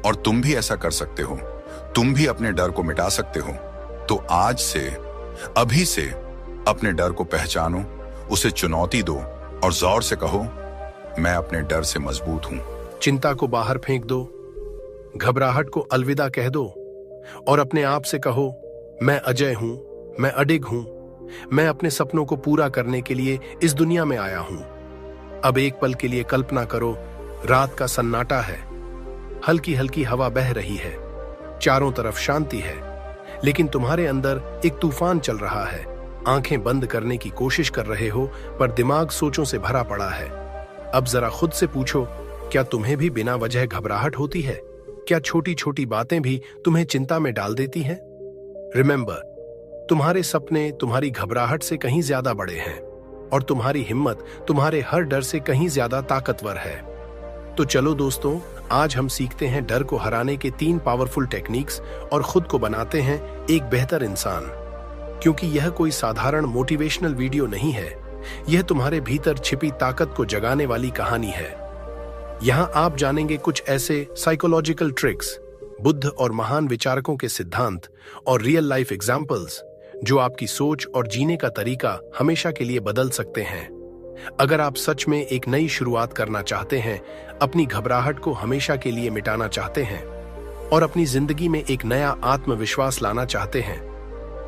और तुम भी ऐसा कर सकते हो। तुम भी अपने डर को मिटा सकते हो। तो आज से, अभी से अपने डर को पहचानो, उसे चुनौती दो और जोर से कहो, मैं अपने डर से मजबूत हूं। चिंता को बाहर फेंक दो, घबराहट को अलविदा कह दो और अपने आप से कहो, मैं अजय हूं, मैं अडिग हूं, मैं अपने सपनों को पूरा करने के लिए इस दुनिया में आया हूं। अब एक पल के लिए कल्पना करो, रात का सन्नाटा है, हल्की हल्की हवा बह रही है, चारों तरफ शांति है, लेकिन तुम्हारे अंदर एक तूफान चल रहा है। आंखें बंद करने की कोशिश कर रहे हो, पर दिमाग सोचों से भरा पड़ा है। अब जरा खुद से पूछो, क्या तुम्हें भी बिना वजह घबराहट होती है? क्या छोटी छोटी बातें भी तुम्हें चिंता में डाल देती हैं? रिमेंबर, तुम्हारे सपने तुम्हारी घबराहट से कहीं ज्यादा बड़े हैं और तुम्हारी हिम्मत तुम्हारे हर डर से कहीं ज्यादा ताकतवर है। तो चलो दोस्तों, आज हम सीखते हैं डर को हराने के 3 पावरफुल टेक्निक्स और खुद को बनाते हैं एक बेहतर इंसान। क्योंकि यह कोई साधारण मोटिवेशनल वीडियो नहीं है, यह तुम्हारे भीतर छिपी ताकत को जगाने वाली कहानी है। यहां आप जानेंगे कुछ ऐसे साइकोलॉजिकल ट्रिक्स, बुद्ध और महान विचारकों के सिद्धांत और रियल लाइफ एग्जाम्पल्स जो आपकी सोच और जीने का तरीका हमेशा के लिए बदल सकते हैं। अगर आप सच में एक नई शुरुआत करना चाहते हैं, अपनी घबराहट को हमेशा के लिए मिटाना चाहते हैं और अपनी जिंदगी में एक नया आत्मविश्वास लाना चाहते हैं,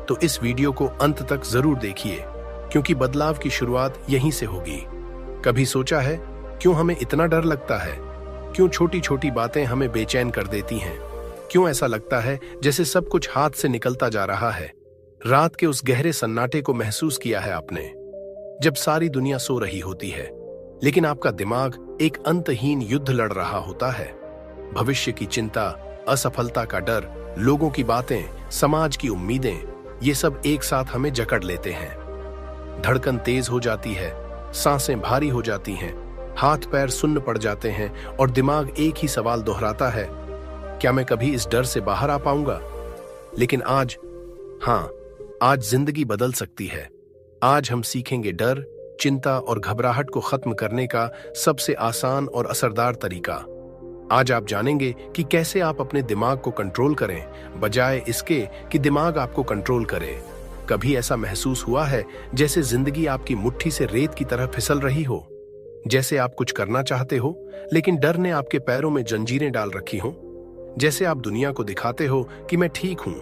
तो इस वीडियो को अंत तक जरूर देखिए, क्योंकि बदलाव की शुरुआत यहीं से होगी। कभी सोचा है क्यों हमें इतना डर लगता है? क्यों छोटी छोटी बातें हमें बेचैन कर देती हैं? क्यों ऐसा लगता है जैसे सब कुछ हाथ से निकलता जा रहा है? रात के उस गहरे सन्नाटे को महसूस किया है आपने, जब सारी दुनिया सो रही होती है, लेकिन आपका दिमाग एक अंतहीन युद्ध लड़ रहा होता है। भविष्य की चिंता, असफलता का डर, लोगों की बातें, समाज की उम्मीदें, ये सब एक साथ हमें जकड़ लेते हैं। धड़कन तेज हो जाती है, सांसें भारी हो जाती हैं, हाथ पैर सुन्न पड़ जाते हैं और दिमाग एक ही सवाल दोहराता है, क्या मैं कभी इस डर से बाहर आ पाऊंगा? लेकिन आज, हाँ, आज जिंदगी बदल सकती है। आज हम सीखेंगे डर, चिंता और घबराहट को खत्म करने का सबसे आसान और असरदार तरीका। आज आप जानेंगे कि कैसे आप अपने दिमाग को कंट्रोल करें, बजाय इसके कि दिमाग आपको कंट्रोल करे। कभी ऐसा महसूस हुआ है जैसे जिंदगी आपकी मुट्ठी से रेत की तरह फिसल रही हो? जैसे आप कुछ करना चाहते हो, लेकिन डर ने आपके पैरों में जंजीरें डाल रखी हों? जैसे आप दुनिया को दिखाते हो कि मैं ठीक हूं,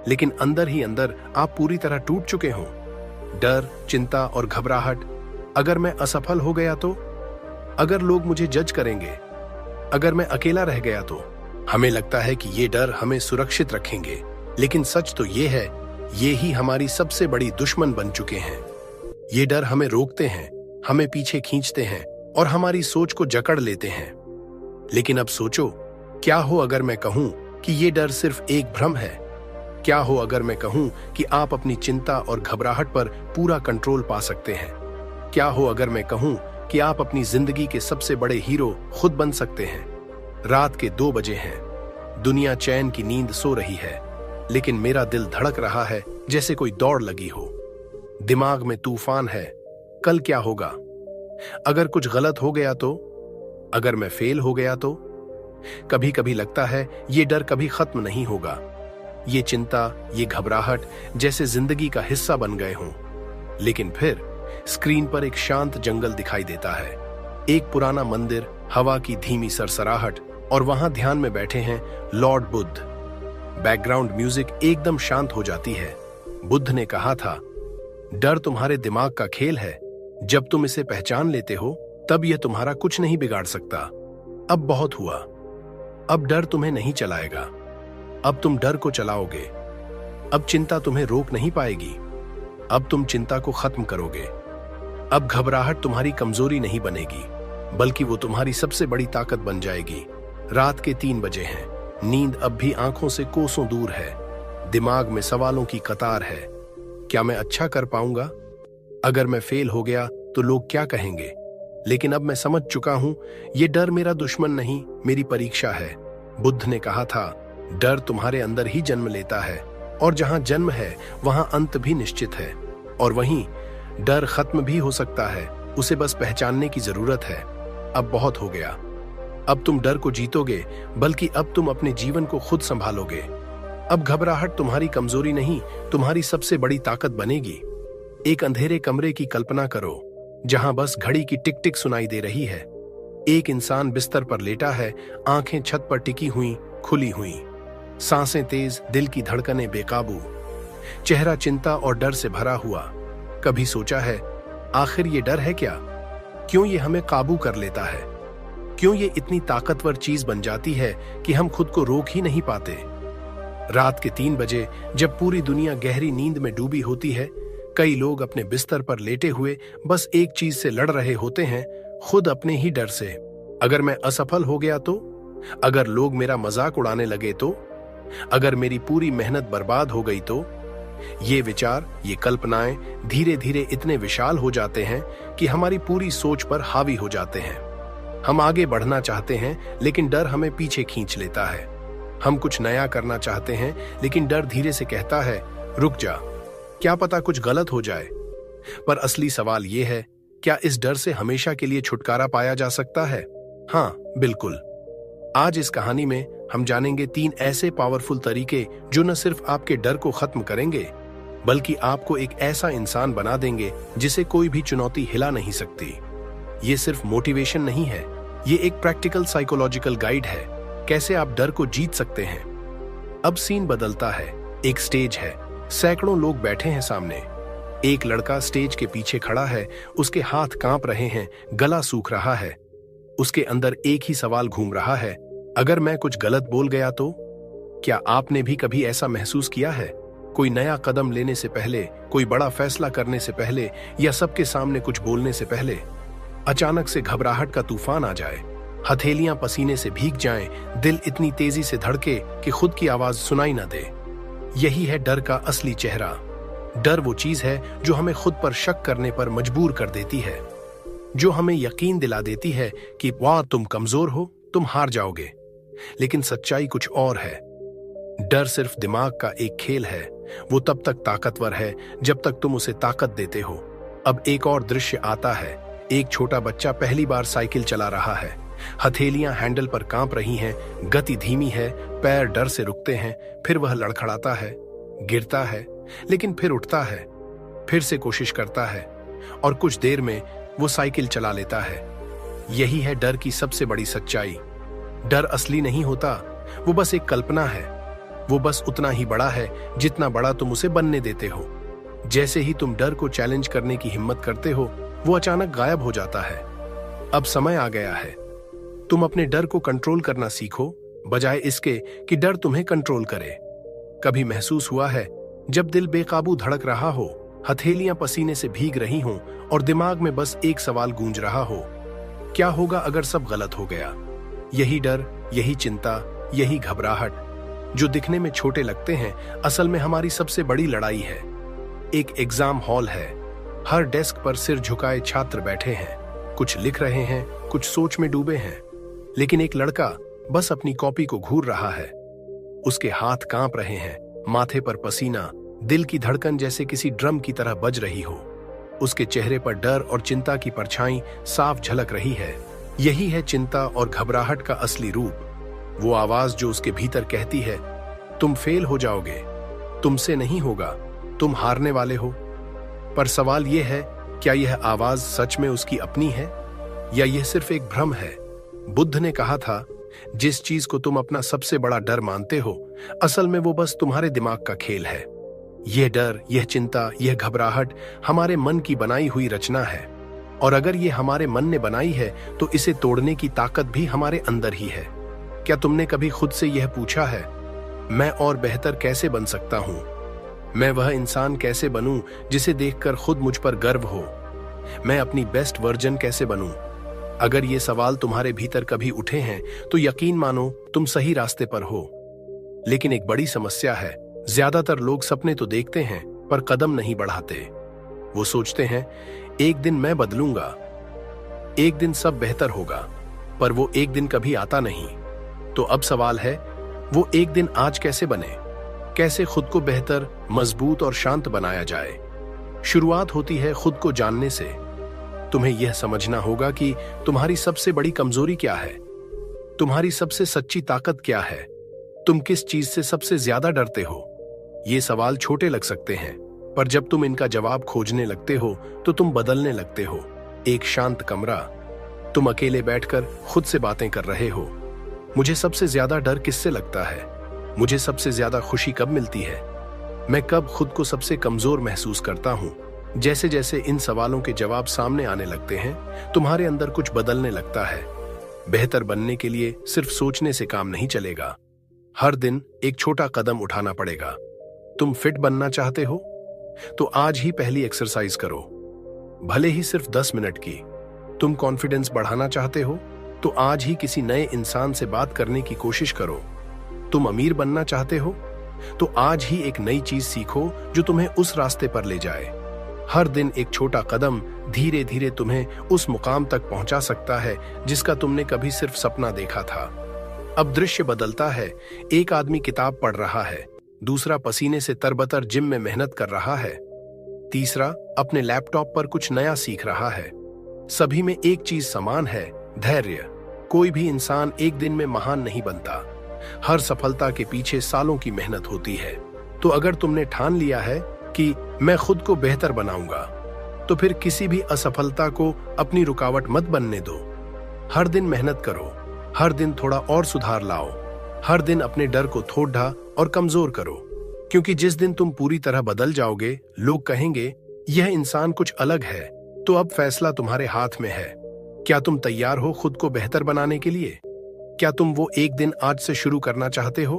लेकिन अंदर ही अंदर आप पूरी तरह टूट चुके हों? डर, चिंता और घबराहट, अगर मैं असफल हो गया तो? अगर लोग मुझे जज करेंगे? अगर मैं अकेला रह गया तो? हमें लगता है कि ये डर हमें सुरक्षित रखेंगे, लेकिन सच तो ये है, ये ही हमारी सबसे बड़ी दुश्मन बन चुके हैं। ये डर हमें रोकते हैं, हमें पीछे खींचते हैं और हमारी सोच को जकड़ लेते हैं। लेकिन अब सोचो, क्या हो अगर मैं कहूं कि ये डर सिर्फ एक भ्रम है? क्या हो अगर मैं कहूं कि आप अपनी चिंता और घबराहट पर पूरा कंट्रोल पा सकते हैं? क्या हो अगर मैं कहूं कि आप अपनी जिंदगी के सबसे बड़े हीरो खुद बन सकते हैं? रात के 2 बजे हैं, दुनिया चैन की नींद सो रही है, लेकिन मेरा दिल धड़क रहा है जैसे कोई दौड़ लगी हो। दिमाग में तूफान है, कल क्या होगा? अगर कुछ गलत हो गया तो? अगर मैं फेल हो गया तो? कभी कभी लगता है ये डर कभी खत्म नहीं होगा। ये चिंता, ये घबराहट जैसे जिंदगी का हिस्सा बन गए हों। लेकिन फिर स्क्रीन पर एक शांत जंगल दिखाई देता है, एक पुराना मंदिर, हवा की धीमी सरसराहट और वहां ध्यान में बैठे हैं लॉर्ड बुद्ध। बैकग्राउंड म्यूजिक एकदम शांत हो जाती है। बुद्ध ने कहा था, डर तुम्हारे दिमाग का खेल है, जब तुम इसे पहचान लेते हो तब यह तुम्हारा कुछ नहीं बिगाड़ सकता। अब बहुत हुआ, अब डर तुम्हें नहीं चलाएगा, अब तुम डर को चलाओगे। अब चिंता तुम्हें रोक नहीं पाएगी, अब तुम चिंता को खत्म करोगे। अब घबराहट तुम्हारी कमजोरी नहीं बनेगी, बल्कि वो तुम्हारी सबसे बड़ी ताकत बन जाएगी। रात के 3 बजे हैं, नींद अब भी आंखों से कोसों दूर है, दिमाग में सवालों की कतार है। क्या मैं अच्छा कर पाऊंगा? अगर मैं फेल हो गया तो लोग क्या कहेंगे? लेकिन अब मैं समझ चुका हूं, ये डर मेरा दुश्मन नहीं, मेरी परीक्षा है। बुद्ध ने कहा था, डर तुम्हारे अंदर ही जन्म लेता है, और जहां जन्म है वहां अंत भी निश्चित है। और वहीं डर खत्म भी हो सकता है, उसे बस पहचानने की जरूरत है। अब बहुत हो गया। अब तुम डर को जीतोगे, बल्कि अब तुम अपने जीवन को खुद संभालोगे। अब घबराहट तुम्हारी कमजोरी नहीं, तुम्हारी सबसे बड़ी ताकत बनेगी। एक अंधेरे कमरे की कल्पना करो जहां बस घड़ी की टिक टिक सुनाई दे रही है। एक इंसान बिस्तर पर लेटा है, आंखें छत पर टिकी हुई, खुली हुई, सांसें तेज, दिल की धड़कनें बेकाबू, चेहरा चिंता और डर से भरा हुआ। कभी सोचा है आखिर ये डर है क्या? क्यों ये हमें काबू कर लेता है? क्यों ये इतनी ताकतवर चीज बन जाती है कि हम खुद को रोक ही नहीं पाते? रात के 3 बजे जब पूरी दुनिया गहरी नींद में डूबी होती है, कई लोग अपने बिस्तर पर लेटे हुए बस एक चीज से लड़ रहे होते हैं, खुद अपने ही डर से। अगर मैं असफल हो गया तो? अगर लोग मेरा मजाक उड़ाने लगे तो? अगर मेरी पूरी मेहनत बर्बाद हो गई तो? ये विचार, ये कल्पनाएं धीरे धीरे इतने विशाल हो जाते हैं कि हमारी पूरी सोच पर हावी हो जाते हैं। हम आगे बढ़ना चाहते हैं, लेकिन डर हमें पीछे खींच लेता है। हम कुछ नया करना चाहते हैं, लेकिन डर धीरे से कहता है रुक जा, क्या पता कुछ गलत हो जाए। पर असली सवाल यह है, क्या इस डर से हमेशा के लिए छुटकारा पाया जा सकता है? हाँ, बिल्कुल। आज इस कहानी में हम जानेंगे 3 ऐसे पावरफुल तरीके जो न सिर्फ आपके डर को खत्म करेंगे, बल्कि आपको एक ऐसा इंसान बना देंगे जिसे कोई भी चुनौती हिला नहीं सकती। ये सिर्फ मोटिवेशन नहीं है, ये एक प्रैक्टिकल साइकोलॉजिकल गाइड है, कैसे आप डर को जीत सकते हैं। अब सीन बदलता है। एक स्टेज है, सैकड़ों लोग बैठे हैं सामने। एक लड़का स्टेज के पीछे खड़ा है, उसके हाथ कांप रहे हैं, गला सूख रहा है। उसके अंदर एक ही सवाल घूम रहा है, अगर मैं कुछ गलत बोल गया तो? क्या आपने भी कभी ऐसा महसूस किया है? कोई नया कदम लेने से पहले, कोई बड़ा फैसला करने से पहले, या सबके सामने कुछ बोलने से पहले अचानक से घबराहट का तूफान आ जाए, हथेलियां पसीने से भीग जाएं, दिल इतनी तेजी से धड़के कि खुद की आवाज सुनाई न दे। यही है डर का असली चेहरा। डर वो चीज है जो हमें खुद पर शक करने पर मजबूर कर देती है, जो हमें यकीन दिला देती है कि वाह तुम कमजोर हो, तुम हार जाओगे। लेकिन सच्चाई कुछ और है। डर सिर्फ दिमाग का एक खेल है। वो तब तक ताकतवर है जब तक तुम उसे ताकत देते हो। अब एक और दृश्य आता है। एक छोटा बच्चा पहली बार साइकिल चला रहा है। हथेलियां हैंडल पर कांप रही हैं, गति धीमी है, पैर डर से रुकते हैं। फिर वह लड़खड़ाता है, गिरता है, लेकिन फिर उठता है, फिर से कोशिश करता है, और कुछ देर में वो साइकिल चला लेता है। यही है डर की सबसे बड़ी सच्चाई। डर असली नहीं होता, वो बस एक कल्पना है। वो बस उतना ही बड़ा है जितना बड़ा तुम उसे बनने देते हो। जैसे ही तुम डर को चैलेंज करने की हिम्मत करते हो, वो अचानक गायब हो जाता है। अब समय आ गया है, तुम अपने डर को कंट्रोल करना सीखो, बजाय इसके कि डर तुम्हें कंट्रोल करे। कभी महसूस हुआ है जब दिल बेकाबू धड़क रहा हो, हथेलियां पसीने से भीग रही हों और दिमाग में बस एक सवाल गूंज रहा हो, क्या होगा अगर सब गलत हो गया? यही डर, यही चिंता, यही घबराहट जो दिखने में छोटे लगते हैं, असल में हमारी सबसे बड़ी लड़ाई है। एक एग्जाम हॉल है, हर डेस्क पर सिर झुकाए छात्र बैठे हैं, कुछ लिख रहे हैं, कुछ सोच में डूबे हैं। लेकिन एक लड़का बस अपनी कॉपी को घूर रहा है। उसके हाथ कांप रहे हैं, माथे पर पसीना, दिल की धड़कन जैसे किसी ड्रम की तरह बज रही हो। उसके चेहरे पर डर और चिंता की परछाई साफ झलक रही है। यही है चिंता और घबराहट का असली रूप। वो आवाज जो उसके भीतर कहती है, तुम फेल हो जाओगे, तुमसे नहीं होगा, तुम हारने वाले हो। पर सवाल यह है, क्या यह आवाज सच में उसकी अपनी है, या यह सिर्फ एक भ्रम है? बुद्ध ने कहा था, जिस चीज को तुम अपना सबसे बड़ा डर मानते हो, असल में वो बस तुम्हारे दिमाग का खेल है। यह डर, यह चिंता, यह घबराहट हमारे मन की बनाई हुई रचना है। और अगर ये हमारे मन ने बनाई है, तो इसे तोड़ने की ताकत भी हमारे अंदर ही है। क्या तुमने कभी खुद से यह पूछा है, मैं और बेहतर कैसे बन सकता हूं? मैं वह इंसान कैसे बनूं जिसे देखकर खुद मुझ पर गर्व हो? मैं अपनी बेस्ट वर्जन कैसे बनूं? अगर ये सवाल तुम्हारे भीतर कभी उठे हैं, तो यकीन मानो तुम सही रास्ते पर हो। लेकिन एक बड़ी समस्या है, ज्यादातर लोग सपने तो देखते हैं पर कदम नहीं बढ़ाते। वो सोचते हैं, एक दिन मैं बदलूंगा, एक दिन सब बेहतर होगा, पर वो एक दिन कभी आता नहीं। तो अब सवाल है, वो एक दिन आज कैसे बने? कैसे खुद को बेहतर, मजबूत और शांत बनाया जाए। शुरुआत होती है खुद को जानने से। तुम्हें यह समझना होगा कि तुम्हारी सबसे बड़ी कमजोरी क्या है, तुम्हारी सबसे सच्ची ताकत क्या है, तुम किस चीज से सबसे ज्यादा डरते हो। ये सवाल छोटे लग सकते हैं, पर जब तुम इनका जवाब खोजने लगते हो तो तुम बदलने लगते हो। एक शांत कमरा, तुम अकेले बैठकर खुद से बातें कर रहे हो। मुझे सबसे ज्यादा डर किससे लगता है, मुझे सबसे ज्यादा खुशी कब मिलती है, मैं कब खुद को सबसे कमजोर महसूस करता हूं। जैसे जैसे इन सवालों के जवाब सामने आने लगते हैं, तुम्हारे अंदर कुछ बदलने लगता है। बेहतर बनने के लिए सिर्फ सोचने से काम नहीं चलेगा, हर दिन एक छोटा कदम उठाना पड़ेगा। तुम फिट बनना चाहते हो तो आज ही पहली एक्सरसाइज करो, भले ही सिर्फ 10 मिनट की। तुम कॉन्फिडेंस बढ़ाना चाहते हो तो आज ही किसी नए इंसान से बात करने की कोशिश करो। तुम अमीर बनना चाहते हो तो आज ही एक नई चीज सीखो जो तुम्हें उस रास्ते पर ले जाए। हर दिन एक छोटा कदम धीरे धीरे तुम्हें उस मुकाम तक पहुंचा सकता है जिसका तुमने कभी सिर्फ सपना देखा था। अब दृश्य बदलता है, एक आदमी किताब पढ़ रहा है, दूसरा पसीने से तरबतर जिम में मेहनत कर रहा है, तीसरा अपने लैपटॉप पर कुछ नया सीख रहा है। सभी में एक चीज समान है, धैर्य। कोई भी इंसान एक दिन में महान नहीं बनता, हर सफलता के पीछे सालों की मेहनत होती है। तो अगर तुमने ठान लिया है कि मैं खुद को बेहतर बनाऊंगा, तो फिर किसी भी असफलता को अपनी रुकावट मत बनने दो। हर दिन मेहनत करो, हर दिन थोड़ा और सुधार लाओ, हर दिन अपने डर को थोड़ा और कमजोर करो। क्योंकि जिस दिन तुम पूरी तरह बदल जाओगे, लोग कहेंगे यह इंसान कुछ अलग है। तो अब फैसला तुम्हारे हाथ में है। क्या तुम तैयार हो खुद को बेहतर बनाने के लिए? क्या तुम वो एक दिन आज से शुरू करना चाहते हो?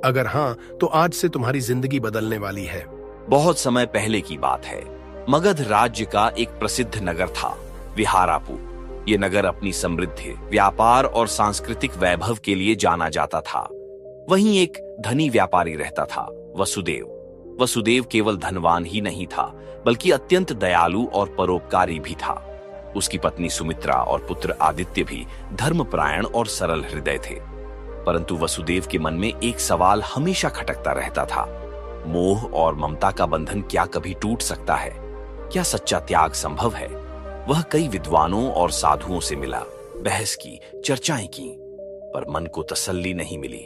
अगर हाँ, तो आज से तुम्हारी जिंदगी बदलने वाली है। बहुत समय पहले की बात है। मगध राज्य का एक प्रसिद्ध नगर था, विहारापुर। ये नगर अपनी समृद्धि, व्यापार और सांस्कृतिक वैभव के लिए जाना जाता था। वहीं एक धनी व्यापारी रहता था, वसुदेव। वसुदेव केवल धनवान ही नहीं था, बल्कि अत्यंत दयालु और परोपकारी भी था। उसकी पत्नी सुमित्रा और पुत्र आदित्य भी धर्मपरायण और सरल हृदय थे। परंतु वसुदेव के मन में एक सवाल हमेशा खटकता रहता था, मोह और ममता का बंधन क्या कभी टूट सकता है? क्या सच्चा त्याग संभव है? वह कई विद्वानों और साधुओं से मिला, बहस की, चर्चाएं की, पर मन को तसल्ली नहीं मिली।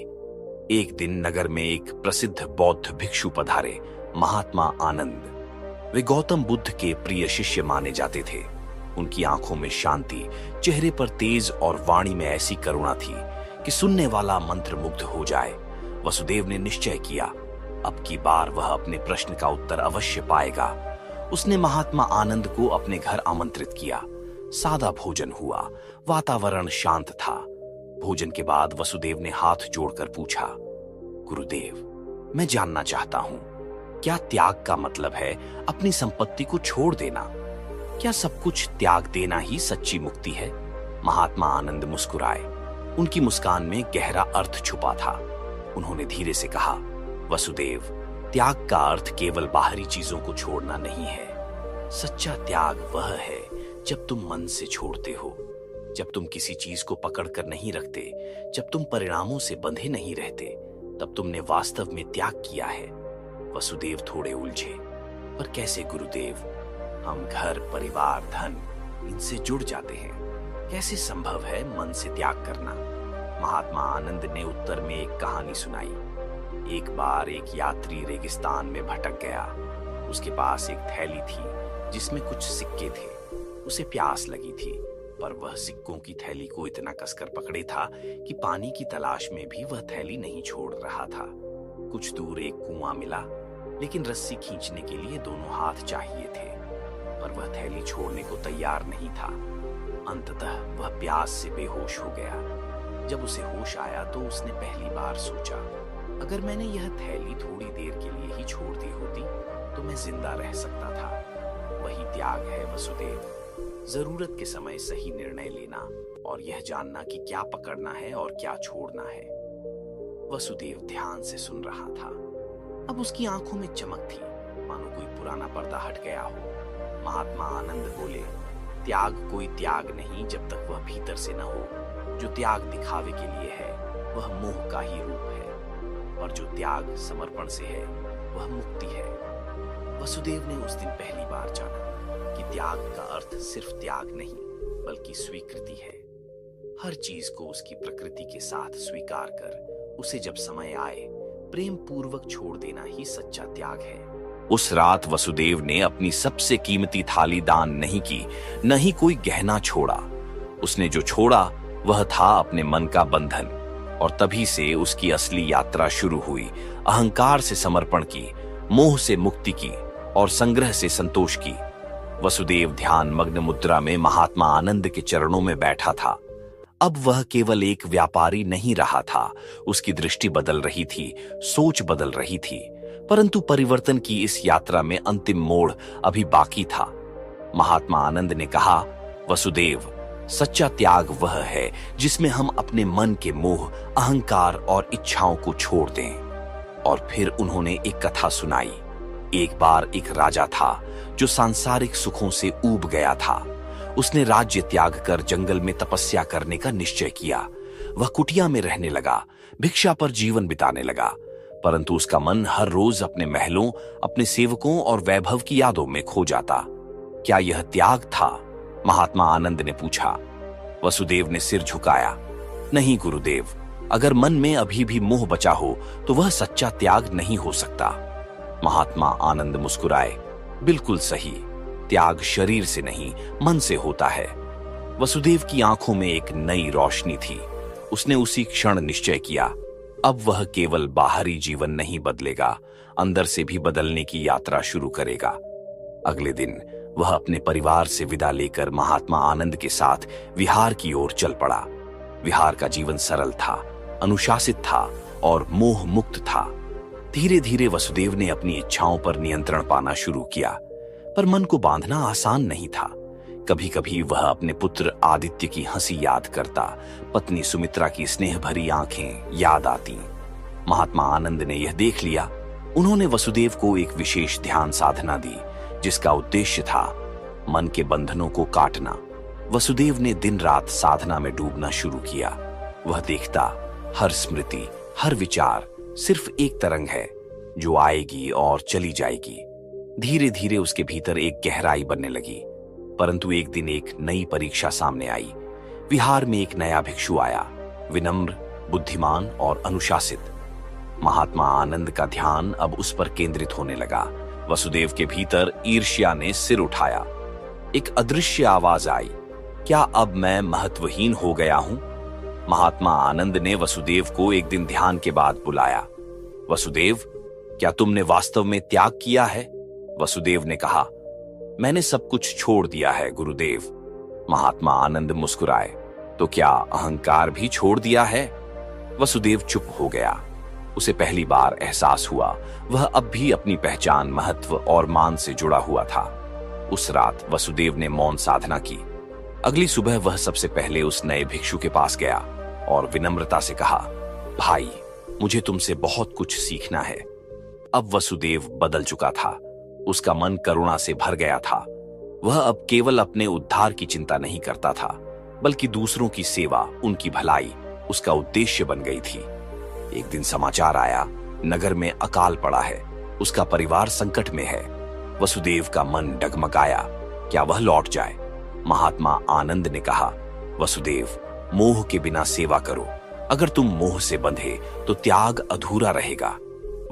एक दिन नगर में एक प्रसिद्ध बौद्ध भिक्षु पधारे, महात्मा आनंद। वे गौतम बुद्ध के प्रिय शिष्य माने जाते थे। उनकी आंखों में शांति, चेहरे पर तेज और वाणी में ऐसी करुणा थी कि सुनने वाला मंत्रमुग्ध हो जाए। वसुदेव ने निश्चय किया, अब की बार वह अपने प्रश्न का उत्तर अवश्य पाएगा। उसने महात्मा आनंद को अपने घर आमंत्रित किया। सादा भोजन हुआ, वातावरण शांत था। भोजन के बाद वसुदेव ने हाथ जोड़कर पूछा, गुरुदेव, मैं जानना चाहता हूं, क्या त्याग का मतलब है अपनी संपत्ति को छोड़ देना? क्या सब कुछ त्याग देना ही सच्ची मुक्ति है? महात्मा आनंद मुस्कुराए। उनकी मुस्कान में गहरा अर्थ छुपा था। उन्होंने धीरे से कहा, वसुदेव, त्याग का अर्थ केवल बाहरी चीजों को छोड़ना नहीं है। सच्चा त्याग वह है जब तुम मन से छोड़ते हो, जब तुम किसी चीज को पकड़कर नहीं रखते, जब तुम परिणामों से बंधे नहीं रहते, तब तुमने वास्तव में त्याग किया है। वसुदेव थोड़े उलझे, पर कैसे गुरुदेव? हम घर, परिवार, धन, इनसे जुड़ जाते हैं, कैसे संभव है मन से त्याग करना? महात्मा आनंद ने उत्तर में एक कहानी सुनाई। एक बार एक यात्री रेगिस्तान में भटक गया। उसके पास एक थैली थी जिसमें कुछ सिक्के थे। उसे प्यास लगी थी, पर वह सिक्कों की थैली को इतना कसकर पकड़े था कि पानी की तलाश में भी वह थैली नहीं छोड़ रहा था। कुछ दूर एक कुआं मिला, लेकिन रस्सी खींचने के लिए दोनों हाथ चाहिए थे, पर वह थैली छोड़ने को तैयार नहीं था। अंततः वह प्यास से बेहोश हो गया। जब उसे होश आया तो उसने पहली बार सोचा, अगर मैंने यह थैली थोड़ी देर के लिए ही छोड़ दी होती तो मैं जिंदा रह सकता था। वही त्याग है वसुदेव, जरूरत के समय सही निर्णय लेना और यह जानना कि क्या पकड़ना है और क्या छोड़ना है। वसुदेव ध्यान से सुन रहा था। अब उसकी आंखों में चमक थी, मानो कोई पुराना पर्दा हट गया हो। महात्मा आनंद बोले, त्याग कोई त्याग नहीं जब तक वह भीतर से न हो। जो त्याग दिखावे के लिए है वह मोह का ही रूप है। पर जो त्याग समर्पण से है वह मुक्ति है। वसुदेव ने उस दिन पहली बार जाना कि त्याग का अर्थ सिर्फ त्याग नहीं बल्कि स्वीकृति है। हर चीज को उसकी प्रकृति के साथ स्वीकार कर उसे जब समय आए प्रेम पूर्वक छोड़ देना ही सच्चा त्याग है। उस रात वसुदेव ने अपनी सबसे कीमती थाली दान नहीं की, न ही कोई गहना छोड़ा। उसने जो छोड़ा वह था अपने मन का बंधन, और तभी से उसकी असली यात्रा शुरू हुई। अहंकार से समर्पण की, मोह से मुक्ति की और संग्रह से संतोष की। वसुदेव ध्यान मग्न मुद्रा में महात्मा आनंद के चरणों में बैठा था। अब वह केवल एक व्यापारी नहीं रहा था, उसकी दृष्टि बदल रही थी, सोच बदल रही थी। परंतु परिवर्तन की इस यात्रा में अंतिम मोड़ अभी बाकी था। महात्मा आनंद ने कहा, वसुदेव, सच्चा त्याग वह है जिसमें हम अपने मन के मोह, अहंकार और इच्छाओं को छोड़ दें। और फिर उन्होंने एक कथा सुनाई। एक बार एक राजा था जो सांसारिक सुखों से ऊब गया था। उसने राज्य त्याग कर जंगल में तपस्या करने का निश्चय किया। वह कुटिया में रहने लगा, भिक्षा पर जीवन बिताने लगा। परंतु उसका मन हर रोज अपने महलों, अपने सेवकों और वैभव की यादों में खो जाता। क्या यह त्याग था? महात्मा आनंद ने पूछा। वसुदेव ने सिर झुकाया। नहीं गुरुदेव, अगर मन में अभी भी मोह बचा हो तो वह सच्चा त्याग नहीं हो सकता। महात्मा आनंद मुस्कुराए। बिल्कुल सही, त्याग शरीर से नहीं मन से होता है। वसुदेव की आंखों में एक नई रोशनी थी। उसने उसी क्षण निश्चय किया, अब वह केवल बाहरी जीवन नहीं बदलेगा, अंदर से भी बदलने की यात्रा शुरू करेगा। अगले दिन वह अपने परिवार से विदा लेकर महात्मा आनंद के साथ विहार की ओर चल पड़ा। विहार का जीवन सरल था, अनुशासित था और मोह मुक्त था। धीरे धीरे वसुदेव ने अपनी इच्छाओं पर नियंत्रण पाना शुरू किया, पर मन को बांधना आसान नहीं था। कभी कभी वह अपने पुत्र आदित्य की हंसी याद करता, पत्नी सुमित्रा की स्नेह भरी आंखें याद आती। महात्मा आनंद ने यह देख लिया। उन्होंने वसुदेव को एक विशेष ध्यान साधना दी, जिसका उद्देश्य था मन के बंधनों को काटना। वसुदेव ने दिन रात साधना में डूबना शुरू किया। वह देखता, हर स्मृति, हर विचार सिर्फ एक तरंग है जो आएगी और चली जाएगी। धीरे धीरे उसके भीतर एक गहराई बनने लगी। परंतु एक दिन एक नई परीक्षा सामने आई। विहार में एक नया भिक्षु आया, विनम्र, बुद्धिमान और अनुशासित। महात्मा आनंद का ध्यान अब उस पर केंद्रित होने लगा। वसुदेव के भीतर ईर्ष्या ने सिर उठाया। एक अदृश्य आवाज आई, क्या अब मैं महत्वहीन हो गया हूं? महात्मा आनंद ने वसुदेव को एक दिन ध्यान के बाद बुलाया। वसुदेव, क्या तुमने वास्तव में त्याग किया है? वसुदेव ने कहा, मैंने सब कुछ छोड़ दिया है गुरुदेव। महात्मा आनंद मुस्कुराए, तो क्या अहंकार भी छोड़ दिया है? वसुदेव चुप हो गया। उसे पहली बार एहसास हुआ वह अब भी अपनी पहचान, महत्व और मान से जुड़ा हुआ था। उस रात वसुदेव ने मौन साधना की। अगली सुबह वह सबसे पहले उस नए भिक्षु के पास गया और विनम्रता से कहा, भाई, मुझे तुमसे बहुत कुछ सीखना है। अब वसुदेव बदल चुका था। उसका मन करुणा से भर गया था। वह अब केवल अपने उद्धार की चिंता नहीं करता था, बल्कि दूसरों की सेवा, उनकी भलाई उसका उद्देश्य बन गई थी। एक दिन समाचार आया, नगर में अकाल पड़ा है, उसका परिवार संकट में है। वसुदेव का मन डगमगाया, क्या वह लौट जाए? महात्मा आनंद ने कहा, वसुदेव, मोह के बिना सेवा करो। अगर तुम मोह से बंधे तो त्याग अधूरा रहेगा।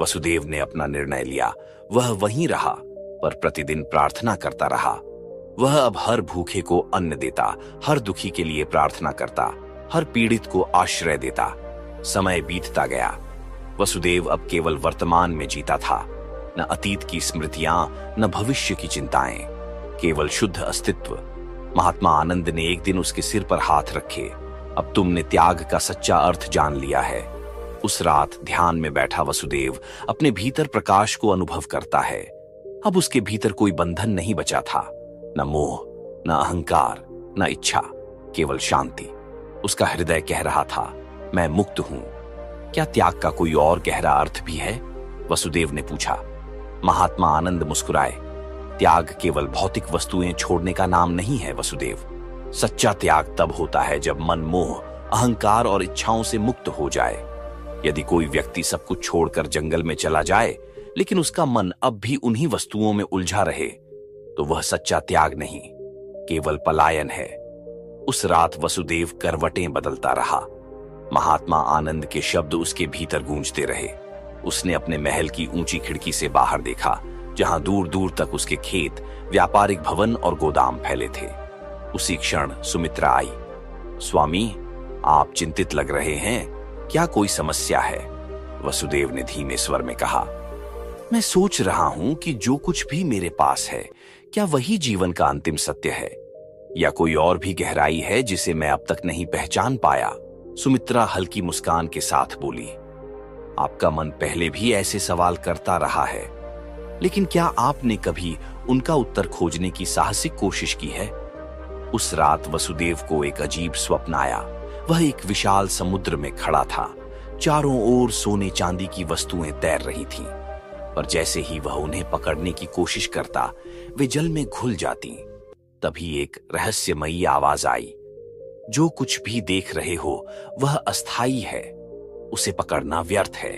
वसुदेव ने अपना निर्णय लिया। वह वहीं रहा, पर प्रतिदिन प्रार्थना करता रहा। वह अब हर भूखे को अन्न देता, हर दुखी के लिए प्रार्थना करता, हर पीड़ित को आश्रय देता। समय बीतता गया। वसुदेव अब केवल वर्तमान में जीता था, न अतीत की स्मृतियां, न भविष्य की चिंताएं, केवल शुद्ध अस्तित्व। महात्मा आनंद ने एक दिन उसके सिर पर हाथ रखे, अब तुमने त्याग का सच्चा अर्थ जान लिया है। उस रात ध्यान में बैठा वसुदेव अपने भीतर प्रकाश को अनुभव करता है। अब उसके भीतर कोई बंधन नहीं बचा था, न मोह, न अहंकार, न इच्छा, केवल शांति। उसका हृदय कह रहा था, मैं मुक्त हूं। क्या त्याग का कोई और गहरा अर्थ भी है? वसुदेव ने पूछा। महात्मा आनंद मुस्कुराए। त्याग केवल भौतिक वस्तुएं छोड़ने का नाम नहीं है वसुदेव। सच्चा त्याग तब होता है जब मन मोह, अहंकार और इच्छाओं से मुक्त हो जाए। यदि कोई व्यक्ति सब कुछ छोड़कर जंगल में चला जाए लेकिन उसका मन अब भी उन्हीं वस्तुओं में उलझा रहे, तो वह सच्चा त्याग नहीं, केवल पलायन है। उस रात वसुदेव करवटें बदलता रहा। महात्मा आनंद के शब्द उसके भीतर गूंजते रहे। उसने अपने महल की ऊंची खिड़की से बाहर देखा, जहां दूर दूर तक उसके खेत, व्यापारिक भवन और गोदाम फैले थे। उसी क्षण सुमित्रा आई। स्वामी, आप चिंतित लग रहे हैं, क्या कोई समस्या है? वसुदेव ने धीमे स्वर में कहा। मैं सोच रहा हूं कि जो कुछ भी मेरे पास है, क्या वही जीवन का अंतिम सत्य है, या कोई और भी गहराई है जिसे मैं अब तक नहीं पहचान पाया? सुमित्रा हल्की मुस्कान के साथ बोली, आपका मन पहले भी ऐसे सवाल करता रहा है, लेकिन क्या आपने कभी उनका उत्तर खोजने की साहसिक कोशिश की है? उस रात वसुदेव को एक अजीब स्वप्न आया। वह एक विशाल समुद्र में खड़ा था। चारों ओर सोने चांदी की वस्तुएं तैर रही थीं, पर जैसे ही वह उन्हें पकड़ने की कोशिश करता, वे जल में घुल जाती। तभी एक रहस्यमयी आवाज आई, जो कुछ भी देख रहे हो वह अस्थाई है, उसे पकड़ना व्यर्थ है।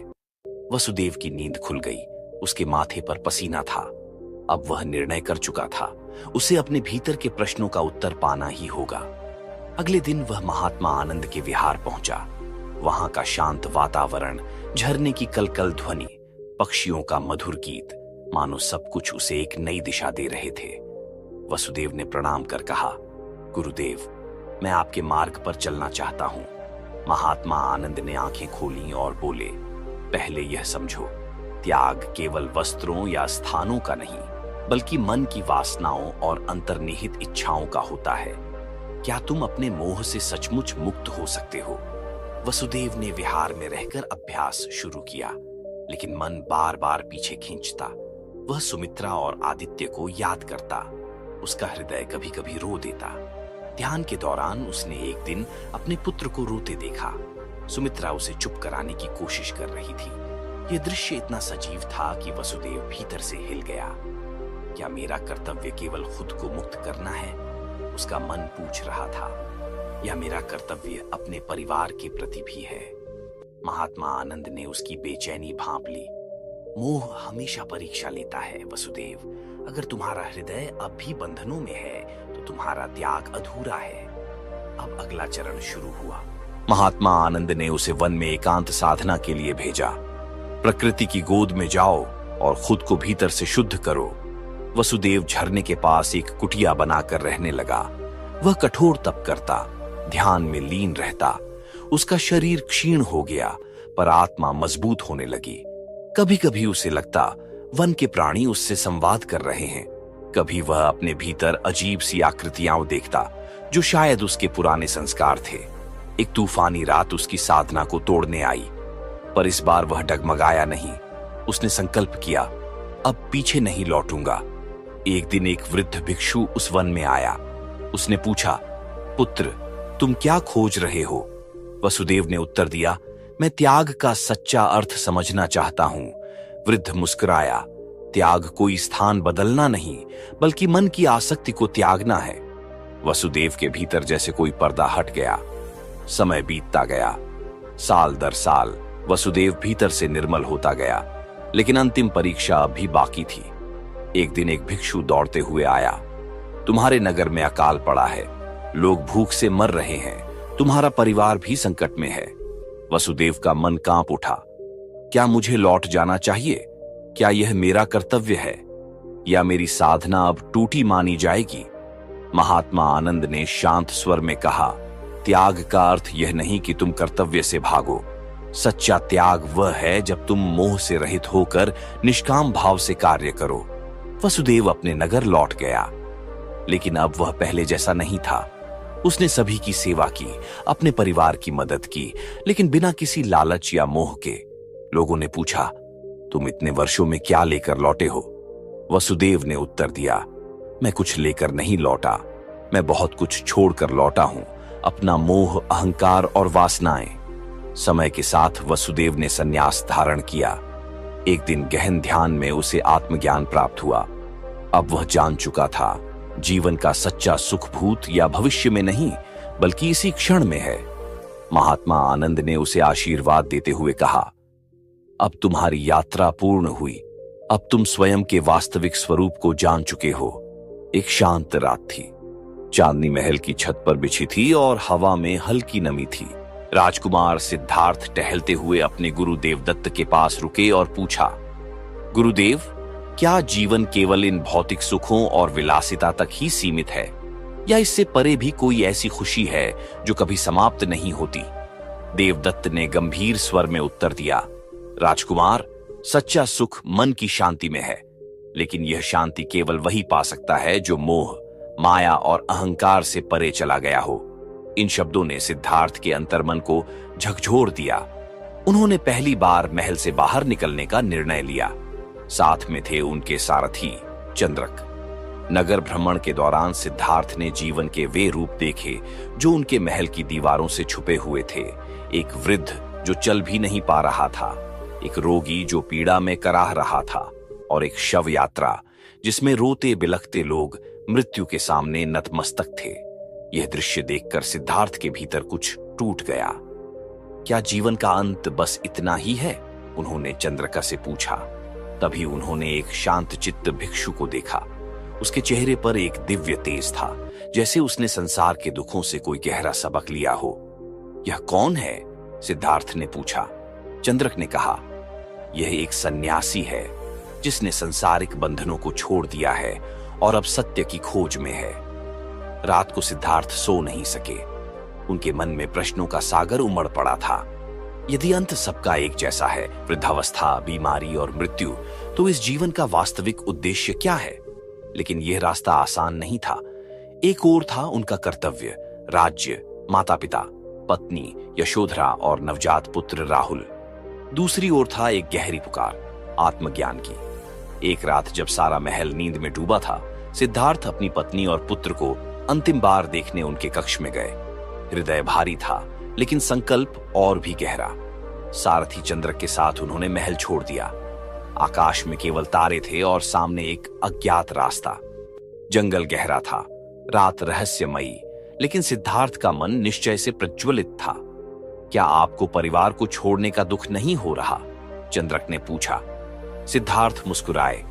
वसुदेव की नींद खुल गई। उसके माथे पर पसीना था। अब वह निर्णय कर चुका था, उसे अपने भीतर के प्रश्नों का उत्तर पाना ही होगा। अगले दिन वह महात्मा आनंद के विहार पहुंचा। वहां का शांत वातावरण, झरने की कलकल ध्वनि, पक्षियों का मधुर गीत, मानो सब कुछ उसे एक नई दिशा दे रहे थे। वसुदेव ने प्रणाम कर कहा, गुरुदेव, मैं आपके मार्ग पर चलना चाहता हूं। महात्मा आनंद ने आंखें खोली और बोले, पहले यह समझो, त्याग केवल वस्त्रों या स्थानों का नहीं, बल्कि मन की वासनाओं और अंतर्निहित इच्छाओं का होता है। क्या तुम अपने मोह से सचमुच मुक्त हो सकते हो? वसुदेव ने विहार में रहकर अभ्यास शुरू किया, लेकिन मन बार बार पीछे खींचता। वह सुमित्रा और आदित्य को याद करता। उसका हृदय कभी कभी रो देता। ध्यान के दौरान उसने एक दिन अपने पुत्र को रोते देखा। सुमित्रा उसे चुप कराने की कोशिश कर रही थी। यह दृश्य इतना सजीव था कि वसुदेव भीतर से हिल गया। क्या मेरा कर्तव्य केवल खुद को मुक्त करना है? उसका मन पूछ रहा था। या मेरा कर्तव्य अपने परिवार के प्रति भी है? महात्मा आनंद ने उसकी बेचैनी भांप ली। मोह हमेशा परीक्षा लेता है वसुदेव। अगर तुम्हारा हृदय अब भी बंधनों में है तो तुम्हारा त्याग अधूरा है। अब अगला चरण शुरू हुआ। महात्मा आनंद ने उसे वन में एकांत साधना के लिए भेजा। प्रकृति की गोद में जाओ और खुद को भीतर से शुद्ध करो। वसुदेव झरने के पास एक कुटिया बनाकर रहने लगा। वह कठोर तप करता, ध्यान में लीन रहता। उसका शरीर क्षीण हो गया, पर आत्मा मजबूत होने लगी। कभी कभी उसे लगता वन के प्राणी उससे संवाद कर रहे हैं। कभी वह अपने भीतर अजीब सी आकृतियां देखता, जो शायद उसके पुराने संस्कार थे। एक तूफानी रात उसकी साधना को तोड़ने आई, पर इस बार वह डगमगाया नहीं। उसने संकल्प किया, अब पीछे नहीं लौटूंगा। एक दिन एक वृद्ध भिक्षु उस वन में आया। उसने पूछा, पुत्र, तुम क्या खोज रहे हो? वसुदेव ने उत्तर दिया, मैं त्याग का सच्चा अर्थ समझना चाहता हूं। वृद्ध मुस्कुराया, त्याग कोई स्थान बदलना नहीं, बल्कि मन की आसक्ति को त्यागना है। वसुदेव के भीतर जैसे कोई पर्दा हट गया। समय बीतता गया। साल दर साल वसुदेव भीतर से निर्मल होता गया, लेकिन अंतिम परीक्षा अब भी बाकी थी। एक दिन एक भिक्षु दौड़ते हुए आया। तुम्हारे नगर में अकाल पड़ा है, लोग भूख से मर रहे हैं, तुम्हारा परिवार भी संकट में है। वसुदेव का मन कांप उठा। क्या मुझे लौट जाना चाहिए? क्या यह मेरा कर्तव्य है, या मेरी साधना अब टूटी मानी जाएगी? महात्मा आनंद ने शांत स्वर में कहा, त्याग का अर्थ यह नहीं कि तुम कर्तव्य से भागो। सच्चा त्याग वह है जब तुम मोह से रहित होकर निष्काम भाव से कार्य करो। वसुदेव अपने नगर लौट गया, लेकिन अब वह पहले जैसा नहीं था। उसने सभी की सेवा की, अपने परिवार की मदद की, लेकिन बिना किसी लालच या मोह के। लोगों ने पूछा, तुम इतने वर्षों में क्या लेकर लौटे हो? वसुदेव ने उत्तर दिया, मैं कुछ लेकर नहीं लौटा, मैं बहुत कुछ छोड़कर लौटा हूं, अपना मोह, अहंकार और वासनाएं। समय के साथ वसुदेव ने संन्यास धारण किया। एक दिन गहन ध्यान में उसे आत्मज्ञान प्राप्त हुआ। अब वह जान चुका था, जीवन का सच्चा सुख भूत या भविष्य में नहीं, बल्कि इसी क्षण में है। महात्मा आनंद ने उसे आशीर्वाद देते हुए कहा, अब तुम्हारी यात्रा पूर्ण हुई। अब तुम स्वयं के वास्तविक स्वरूप को जान चुके हो। एक शांत रात थी। चांदनी महल की छत पर बिछी थी और हवा में हल्की नमी थी। राजकुमार सिद्धार्थ टहलते हुए अपने गुरु देवदत्त के पास रुके और पूछा, गुरुदेव, क्या जीवन केवल इन भौतिक सुखों और विलासिता तक ही सीमित है, या इससे परे भी कोई ऐसी खुशी है जो कभी समाप्त नहीं होती? देवदत्त ने गंभीर स्वर में उत्तर दिया, राजकुमार, सच्चा सुख मन की शांति में है, लेकिन यह शांति केवल वही पा सकता है जो मोह, माया और अहंकार से परे चला गया हो। इन शब्दों ने सिद्धार्थ के अंतर्मन को झकझोर दिया। उन्होंने पहली बार महल से बाहर निकलने का निर्णय लिया। साथ में थे उनके सारथी चंद्रक। नगर भ्रमण के दौरान सिद्धार्थ ने जीवन के वे रूप देखे जो उनके महल की दीवारों से छुपे हुए थे। एक वृद्ध जो चल भी नहीं पा रहा था, एक रोगी जो पीड़ा में कराह रहा था, और एक शव यात्रा जिसमें रोते बिलखते लोग मृत्यु के सामने नतमस्तक थे। यह दृश्य देखकर सिद्धार्थ के भीतर कुछ टूट गया। क्या जीवन का अंत बस इतना ही है? उन्होंने चंद्रका से पूछा। तभी उन्होंने एक शांत चित्त भिक्षु को देखा। उसके चेहरे पर एक दिव्य तेज था, जैसे उसने संसार के दुखों से कोई गहरा सबक लिया हो। यह कौन है? सिद्धार्थ ने पूछा। चंद्रक ने कहा, यह एक सन्यासी है जिसने सांसारिक बंधनों को छोड़ दिया है और अब सत्य की खोज में है। रात को सिद्धार्थ सो नहीं सके। उनके मन में प्रश्नों का सागर उमड़ पड़ा था। यदि अंत सबका एक जैसा है, वृद्धावस्था, बीमारी और मृत्यु, तो इस जीवन का वास्तविक उद्देश्य क्या है? लेकिन यह रास्ता आसान नहीं था। एक ओर था उनका कर्तव्य, राज्य, माता पिता, पत्नी यशोधरा और नवजात पुत्र राहुल। दूसरी ओर था एक गहरी पुकार, आत्मज्ञान की। एक रात जब सारा महल नींद में डूबा था, सिद्धार्थ अपनी पत्नी और पुत्र को अंतिम बार देखने उनके कक्ष में गए। हृदय भारी था, लेकिन संकल्प और भी गहरा। सारथी चंद्रक के साथ उन्होंने महल छोड़ दिया। आकाश में केवल तारे थे और सामने एक अज्ञात रास्ता। जंगल गहरा था, रात रहस्यमयी, लेकिन सिद्धार्थ का मन निश्चय से प्रज्वलित था। क्या आपको परिवार को छोड़ने का दुख नहीं हो रहा? चंद्रक ने पूछा। सिद्धार्थ मुस्कुराए।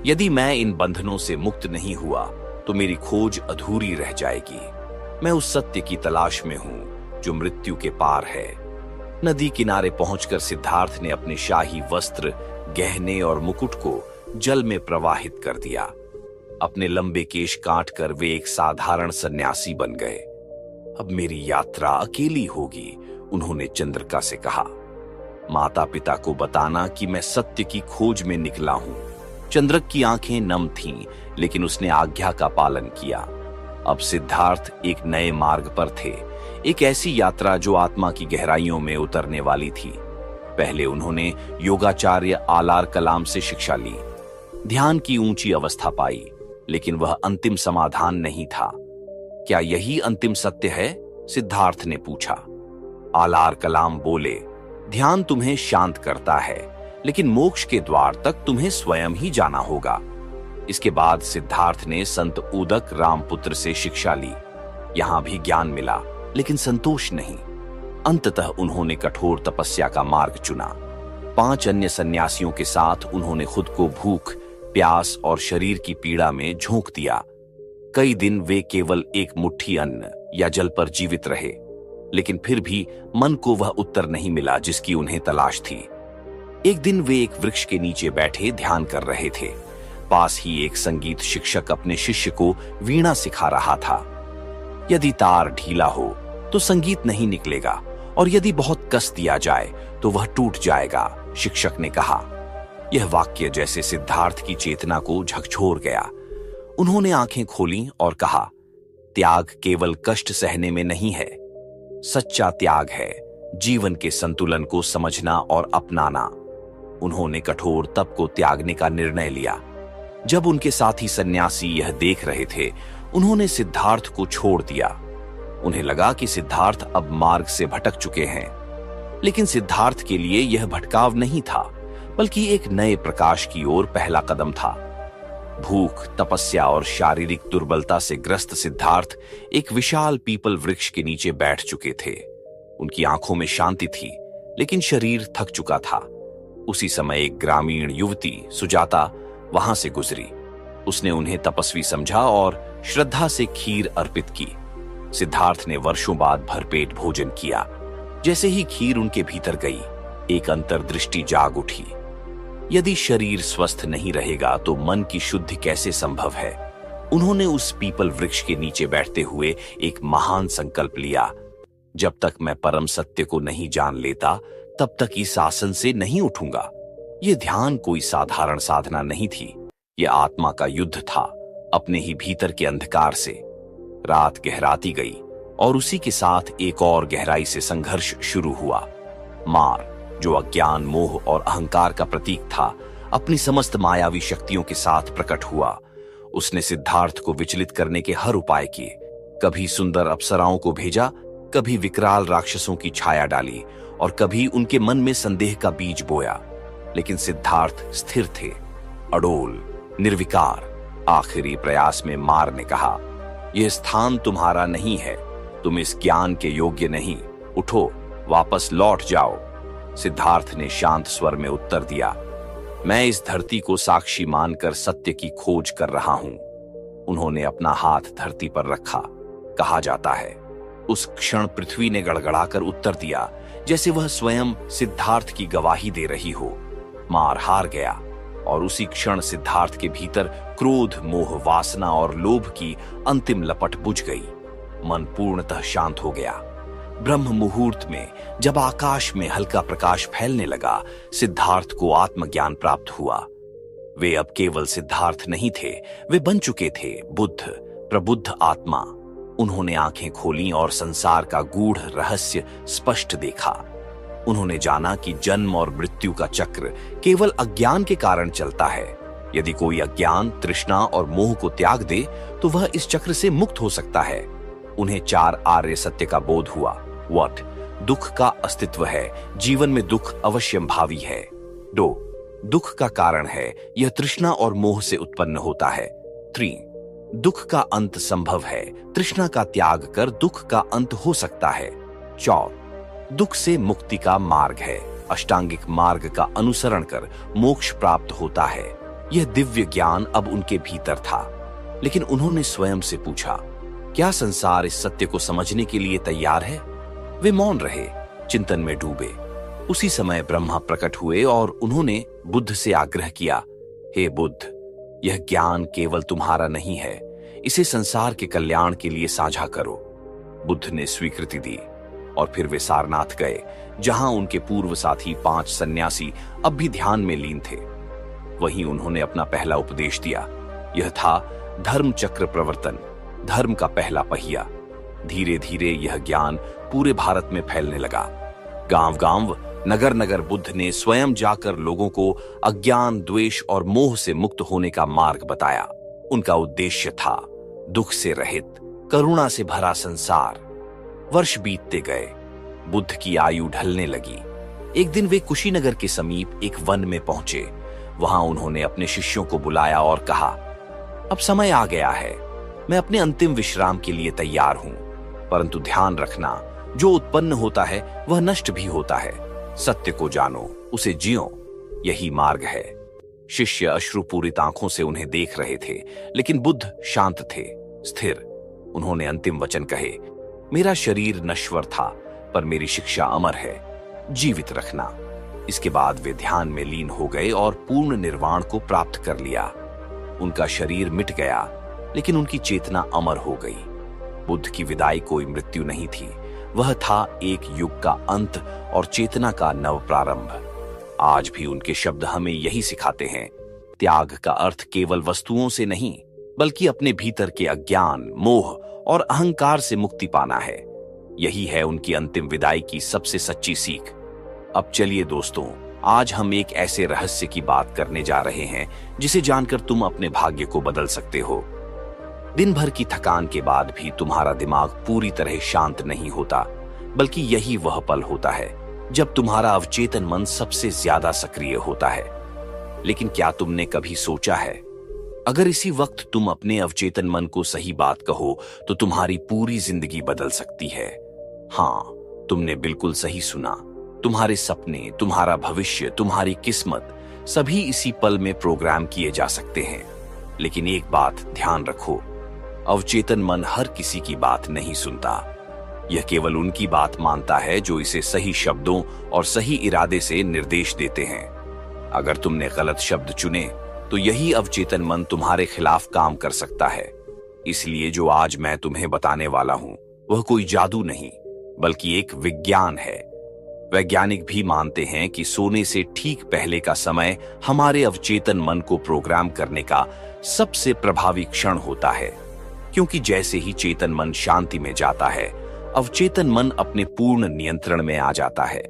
यदि मैं इन बंधनों से मुक्त नहीं हुआ तो मेरी खोज अधूरी रह जाएगी। मैं उस सत्य की तलाश में हूं जो मृत्यु के पार है। नदी किनारे पहुंचकर सिद्धार्थ ने अपने शाही वस्त्र, गहने और मुकुट को जल में प्रवाहित कर दिया। अपने लंबे केश काटकर वे एक साधारण सन्यासी बन गए। अब मेरी यात्रा अकेली होगी, उन्होंने चंद्रका से कहा। माता पिता को बताना कि मैं सत्य की खोज में निकला हूं। चंद्रक की आंखें नम थीं, लेकिन उसने आज्ञा का पालन किया। अब सिद्धार्थ एक नए मार्ग पर थे, एक ऐसी यात्रा जो आत्मा की गहराइयों में उतरने वाली थी। पहले उन्होंने योगाचार्य आलार कलाम से शिक्षा ली, ध्यान की ऊंची अवस्था पाई, लेकिन वह अंतिम समाधान नहीं था। क्या यही अंतिम सत्य है? सिद्धार्थ ने पूछा। आलार कलाम बोले, ध्यान तुम्हें शांत करता है, लेकिन मोक्ष के द्वार तक तुम्हें स्वयं ही जाना होगा। इसके बाद सिद्धार्थ ने संत उदक रामपुत्र से शिक्षा ली। यहां भी ज्ञान मिला, लेकिन संतोष नहीं। अंततः उन्होंने कठोर तपस्या का मार्ग चुना। 5 अन्य सन्यासियों के साथ उन्होंने खुद को भूख, प्यास और शरीर की पीड़ा में झोंक दिया। कई दिन वे केवल एक मुट्ठी अन्न या जल पर जीवित रहे, लेकिन फिर भी मन को वह उत्तर नहीं मिला जिसकी उन्हें तलाश थी। एक दिन वे एक वृक्ष के नीचे बैठे ध्यान कर रहे थे। पास ही एक संगीत शिक्षक अपने शिष्य को वीणा सिखा रहा था। यदि तार ढीला हो तो संगीत नहीं निकलेगा, और यदि बहुत कस दिया जाए तो वह टूट जाएगा, शिक्षक ने कहा। यह वाक्य जैसे सिद्धार्थ की चेतना को झकझोर गया। उन्होंने आंखें खोलीं और कहा, त्याग केवल कष्ट सहने में नहीं है। सच्चा त्याग है जीवन के संतुलन को समझना और अपनाना। उन्होंने कठोर तप को त्यागने का निर्णय लिया। जब उनके साथी सन्यासी यह देख रहे थे, उन्होंने सिद्धार्थ को छोड़ दिया। उन्हें लगा कि सिद्धार्थ अब मार्ग से भटक चुके हैं, लेकिन सिद्धार्थ के लिए यह भटकाव नहीं था, बल्कि एक नए प्रकाश की ओर पहला कदम था। भूख, तपस्या और शारीरिक दुर्बलता से ग्रस्त सिद्धार्थ एक विशाल पीपल वृक्ष के नीचे बैठ चुके थे। उनकी आंखों में शांति थी, लेकिन शरीर थक चुका था। उसी समय एक ग्रामीण युवती सुजाता वहां से गुजरी। उसने उन्हें तपस्वी समझा और श्रद्धा से खीर अर्पित की। सिद्धार्थ ने वर्षों बाद भरपेट भोजन किया। जैसे ही खीर उनके भीतर गई, एक अंतर्दृष्टि जाग उठी। यदि शरीर स्वस्थ नहीं रहेगा तो मन की शुद्धि कैसे संभव है? उन्होंने उस पीपल वृक्ष के नीचे बैठते हुए एक महान संकल्प लिया। जब तक मैं परम सत्य को नहीं जान लेता, तब तक इस आसन से नहीं उठूंगा। यह ध्यान कोई साधारण साधना नहीं थी, यह आत्मा का युद्ध था, अपने ही भीतर के अंधकार से। रात गहराती गई और उसी के साथ एक और गहराई से संघर्ष शुरू हुआ। मार, जो अज्ञान, मोह और अहंकार का प्रतीक था, अपनी समस्त मायावी शक्तियों के साथ प्रकट हुआ। उसने सिद्धार्थ को विचलित करने के हर उपाय किए। कभी सुंदर अप्सराओं को भेजा, कभी विकराल राक्षसों की छाया डाली और कभी उनके मन में संदेह का बीज बोया। लेकिन सिद्धार्थ स्थिर थे, अडोल, निर्विकार। आखिरी प्रयास में मार ने कहा, यह स्थान तुम्हारा नहीं है, तुम इस ज्ञान के योग्य नहीं, उठो, वापस लौट जाओ। सिद्धार्थ ने शांत स्वर में उत्तर दिया, मैं इस धरती को साक्षी मानकर सत्य की खोज कर रहा हूं। उन्होंने अपना हाथ धरती पर रखा। कहा जाता है, उस क्षण पृथ्वी ने गड़गड़ाकर उत्तर दिया, जैसे वह स्वयं सिद्धार्थ की गवाही दे रही हो। मार हार गया और उसी क्षण सिद्धार्थ के भीतर क्रोध, मोह, वासना और लोभ की अंतिम लपट बुझ गई। मन पूर्णतः शांत हो गया। ब्रह्म मुहूर्त में जब आकाश में हल्का प्रकाश फैलने लगा, सिद्धार्थ को आत्मज्ञान प्राप्त हुआ। वे अब केवल सिद्धार्थ नहीं थे, वे बन चुके थे बुद्ध, प्रबुद्ध आत्मा। उन्होंने आंखें खोलीं और संसार का गूढ़ रहस्य स्पष्ट देखा। उन्होंने जाना कि जन्म और मृत्यु का चक्र केवल अज्ञान के कारण चलता है। यदि कोई अज्ञान, तृष्णा और मोह को त्याग दे तो वह इस चक्र से मुक्त हो सकता है। उन्हें 4 आर्य सत्य का बोध हुआ। व्हाट? दुख का अस्तित्व है, जीवन में दुख अवश्यंभावी है। दो, दुख का कारण है, यह तृष्णा और मोह से उत्पन्न होता है। 3, दुख का अंत संभव है, तृष्णा का त्याग कर दुख का अंत हो सकता है। 4, दुख से मुक्ति का मार्ग है, अष्टांगिक मार्ग का अनुसरण कर मोक्ष प्राप्त होता है। यह दिव्य ज्ञान अब उनके भीतर था। लेकिन उन्होंने स्वयं से पूछा, क्या संसार इस सत्य को समझने के लिए तैयार है? वे मौन रहे, चिंतन में डूबे। उसी समय ब्रह्मा प्रकट हुए और उन्होंने बुद्ध से आग्रह किया, हे बुद्ध, यह ज्ञान केवल तुम्हारा नहीं है, इसे संसार के कल्याण के लिए साझा करो। बुद्ध ने स्वीकृति दी और फिर वे सारनाथ गए, जहां उनके पूर्व साथी 5 सन्यासी अब भी ध्यान में लीन थे। वहीं उन्होंने अपना पहला उपदेश दिया। यह था धर्म चक्र प्रवर्तन, धर्म का पहला पहिया। धीरे धीरे यह ज्ञान पूरे भारत में फैलने लगा। गांव गांव, नगर नगर बुद्ध ने स्वयं जाकर लोगों को अज्ञान, द्वेष और मोह से मुक्त होने का मार्ग बताया। उनका उद्देश्य था दुख से रहित, करुणा से भरा संसार। वर्ष बीतते गए, बुद्ध की आयु ढलने लगी। एक दिन वे कुशीनगर के समीप एक वन में पहुंचे। वहां उन्होंने अपने शिष्यों को बुलाया और कहा, अब समय आ गया है, मैं अपने अंतिम विश्राम के लिए तैयार हूं। परंतु ध्यान रखना, जो उत्पन्न होता है वह नष्ट भी होता है। सत्य को जानो, उसे जियो, यही मार्ग है। शिष्य अश्रुपूरित आंखों से उन्हें देख रहे थे, लेकिन बुद्ध शांत थे, स्थिर। उन्होंने अंतिम वचन कहे, मेरा शरीर नश्वर था, पर मेरी शिक्षा अमर है, जीवित रखना। इसके बाद वे ध्यान में लीन हो गए और पूर्ण निर्वाण को प्राप्त कर लिया। उनका शरीर मिट गया, लेकिन उनकी चेतना अमर हो गई। बुद्ध की विदाई कोई मृत्यु नहीं थी, वह था एक युग का अंत और चेतना का नव प्रारंभ। आज भी उनके शब्द हमें यही सिखाते हैं, त्याग का अर्थ केवल वस्तुओं से नहीं, बल्कि अपने भीतर के अज्ञान, मोह और अहंकार से मुक्ति पाना है। यही है उनकी अंतिम विदाई की सबसे सच्ची सीख। अब चलिए दोस्तों, आज हम एक ऐसे रहस्य की बात करने जा रहे हैं जिसे जानकर तुम अपने भाग्य को बदल सकते हो। दिन भर की थकान के बाद भी तुम्हारा दिमाग पूरी तरह शांत नहीं होता, बल्कि यही वह पल होता है जब तुम्हारा अवचेतन मन सबसे ज्यादा सक्रिय होता है। लेकिन क्या तुमने कभी सोचा है, अगर इसी वक्त तुम अपने अवचेतन मन को सही बात कहो तो तुम्हारी पूरी जिंदगी बदल सकती है। हाँ, तुमने बिल्कुल सही सुना। तुम्हारे सपने, तुम्हारा भविष्य, तुम्हारी किस्मत सभी इसी पल में प्रोग्राम किए जा सकते हैं। लेकिन एक बात ध्यान रखो, अवचेतन मन हर किसी की बात नहीं सुनता। यह केवल उनकी बात मानता है जो इसे सही शब्दों और सही इरादे से निर्देश देते हैं। अगर तुमने गलत शब्द चुने तो यही अवचेतन मन तुम्हारे खिलाफ काम कर सकता है। इसलिए जो आज मैं तुम्हें बताने वाला हूं वह कोई जादू नहीं, बल्कि एक विज्ञान है। वैज्ञानिक भी मानते हैं कि सोने से ठीक पहले का समय हमारे अवचेतन मन को प्रोग्राम करने का सबसे प्रभावी क्षण होता है, क्योंकि जैसे ही चेतन मन शांति में जाता है, अवचेतन मन अपने पूर्ण नियंत्रण में आ जाता है।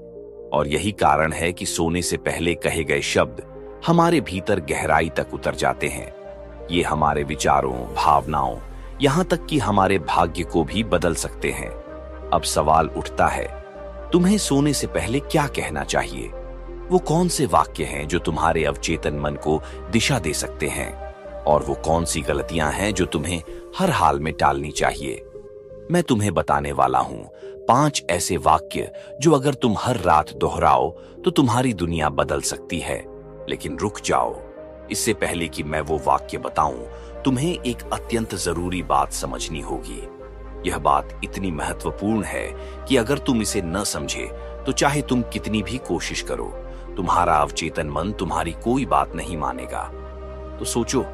और यही कारण है कि सोने से पहले कहे गए शब्द हमारे भीतर गहराई तक उतर जाते हैं। ये हमारे विचारों, भावनाओं, यहां तक कि हमारे भाग्य को भी बदल सकते हैं। अब सवाल उठता है, तुम्हें सोने से पहले क्या कहना चाहिए? वो कौन से वाक्य हैं जो तुम्हारे अवचेतन मन को दिशा दे सकते हैं? और वो कौन सी गलतियां हैं जो तुम्हें हर हाल में टालनी चाहिए? मैं तुम्हें बताने वाला हूं 5 ऐसे वाक्य जो अगर तुम हर रात दोहराओ तो तुम्हारी दुनिया बदल सकती है। लेकिन रुक जाओ, इससे पहले कि मैं वो वाक्य बताऊं, तुम्हें एक अत्यंत जरूरी बात समझनी होगी। यह बात इतनी महत्वपूर्ण है कि अगर तुम इसे न समझे तो चाहे तुम कितनी भी कोशिश करो, तुम्हारा अवचेतन मन तुम्हारी कोई बात नहीं मानेगा। तो सोचो,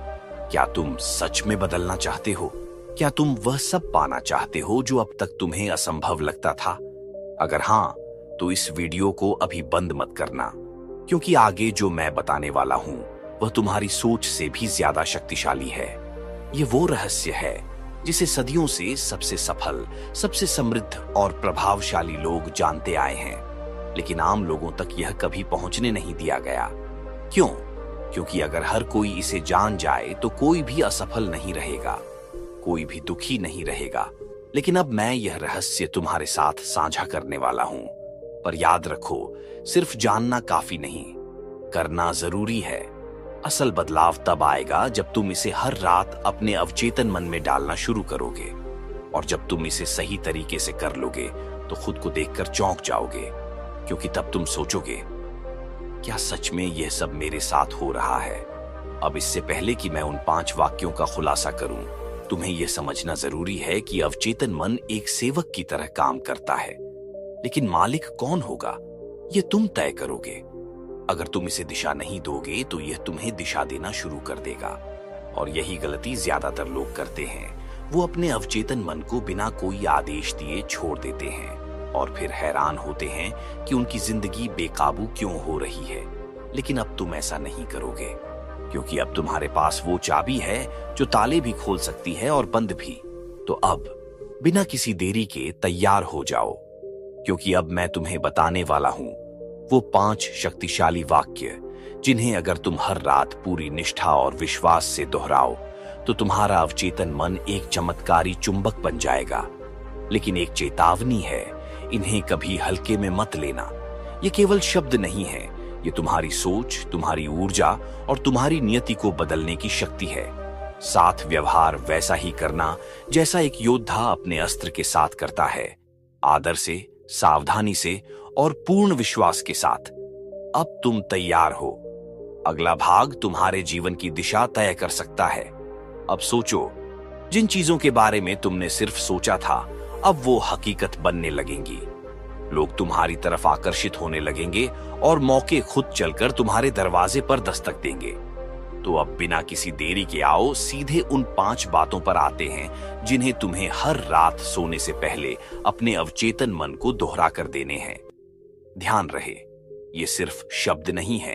क्या तुम सच में बदलना चाहते हो? क्या तुम वह सब पाना चाहते हो जो अब तक तुम्हें असंभव लगता था? अगर हां, तो इस वीडियो को अभी बंद मत करना, क्योंकि आगे जो मैं बताने वाला हूं वह तुम्हारी सोच से भी ज्यादा शक्तिशाली है। ये वो रहस्य है जिसे सदियों से सबसे सफल, सबसे समृद्ध और प्रभावशाली लोग जानते आए हैं, लेकिन आम लोगों तक यह कभी पहुंचने नहीं दिया गया। क्यों? क्योंकि अगर हर कोई इसे जान जाए तो कोई भी असफल नहीं रहेगा, कोई भी दुखी नहीं रहेगा। लेकिन अब मैं यह रहस्य तुम्हारे साथ साझा करने वाला हूं। पर याद रखो, सिर्फ जानना काफी नहीं, करना जरूरी है। असल बदलाव तब आएगा जब तुम इसे हर रात अपने अवचेतन मन में डालना शुरू करोगे। और जब तुम इसे सही तरीके से कर लोगे तो खुद को देखकर चौंक जाओगे, क्योंकि तब तुम सोचोगे, क्या सच में यह सब मेरे साथ हो रहा है? अब इससे पहले कि मैं उन 5 वाक्यों का खुलासा करूं, तुम्हें यह समझना जरूरी है कि अवचेतन मन एक सेवक की तरह काम करता है, लेकिन मालिक कौन होगा यह तुम तय करोगे। अगर तुम इसे दिशा नहीं दोगे तो यह तुम्हें दिशा देना शुरू कर देगा। और यही गलती ज्यादातर लोग करते हैं। वो अपने अवचेतन मन को बिना कोई आदेश दिए छोड़ देते हैं और फिर हैरान होते हैं कि उनकी जिंदगी बेकाबू क्यों हो रही है। लेकिन अब तुम ऐसा नहीं करोगे, क्योंकि अब तुम्हारे पास वो चाबी है जो ताले भी खोल सकती है और बंद भी। तो अब बिना किसी देरी के तैयार हो जाओ, क्योंकि अब मैं तुम्हें बताने वाला हूं वो 5 शक्तिशाली वाक्य जिन्हें अगर तुम हर रात पूरी निष्ठा और विश्वास से दोहराओ तो तुम्हारा अवचेतन मन एक चमत्कारी चुंबक बन जाएगा। लेकिन एक चेतावनी है, इन्हें कभी हल्के में मत लेना। ये केवल शब्द नहीं है, ये तुम्हारी सोच, तुम्हारी ऊर्जा और तुम्हारी नियति को बदलने की शक्ति है। साथ व्यवहार वैसा ही करना जैसा एक योद्धा अपने अस्त्र के साथ करता है, आदर से, सावधानी से और पूर्ण विश्वास के साथ। अब तुम तैयार हो। अगला भाग तुम्हारे जीवन की दिशा तय कर सकता है। अब सोचो, जिन चीजों के बारे में तुमने सिर्फ सोचा था, अब वो हकीकत बनने लगेंगी। लोग तुम्हारी तरफ आकर्षित होने लगेंगे और मौके खुद चलकर तुम्हारे दरवाजे पर दस्तक देंगे। तो अब बिना किसी देरी के आओ सीधे उन 5 बातों पर आते हैं जिन्हें तुम्हें हर रात सोने से पहले अपने अवचेतन मन को दोहरा कर देने हैं। ध्यान रहे, ये सिर्फ शब्द नहीं है,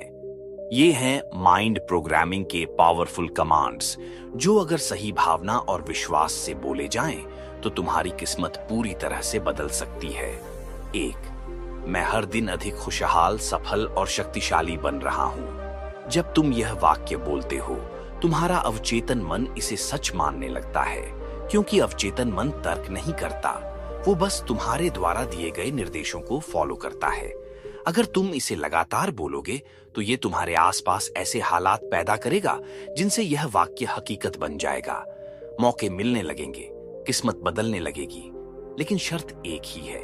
ये हैं माइंड प्रोग्रामिंग के पावरफुल कमांड्स जो अगर सही भावना और विश्वास से बोले जाएं तो तुम्हारी किस्मत पूरी तरह से बदल सकती है। 1, मैं हर दिन अधिक खुशहाल, सफल और शक्तिशाली बन रहा हूं। जब तुम यह वाक्य बोलते हो, तुम्हारा अवचेतन मन इसे सच मानने लगता है, क्योंकि अवचेतन मन तर्क नहीं करता, वो बस तुम्हारे द्वारा दिए गए निर्देशों को फॉलो करता है। अगर तुम इसे लगातार बोलोगे तो ये तुम्हारे आसपास ऐसे हालात पैदा करेगा जिनसे यह वाक्य हकीकत बन जाएगा। मौके मिलने लगेंगे, किस्मत बदलने लगेगी। लेकिन शर्त एक ही है,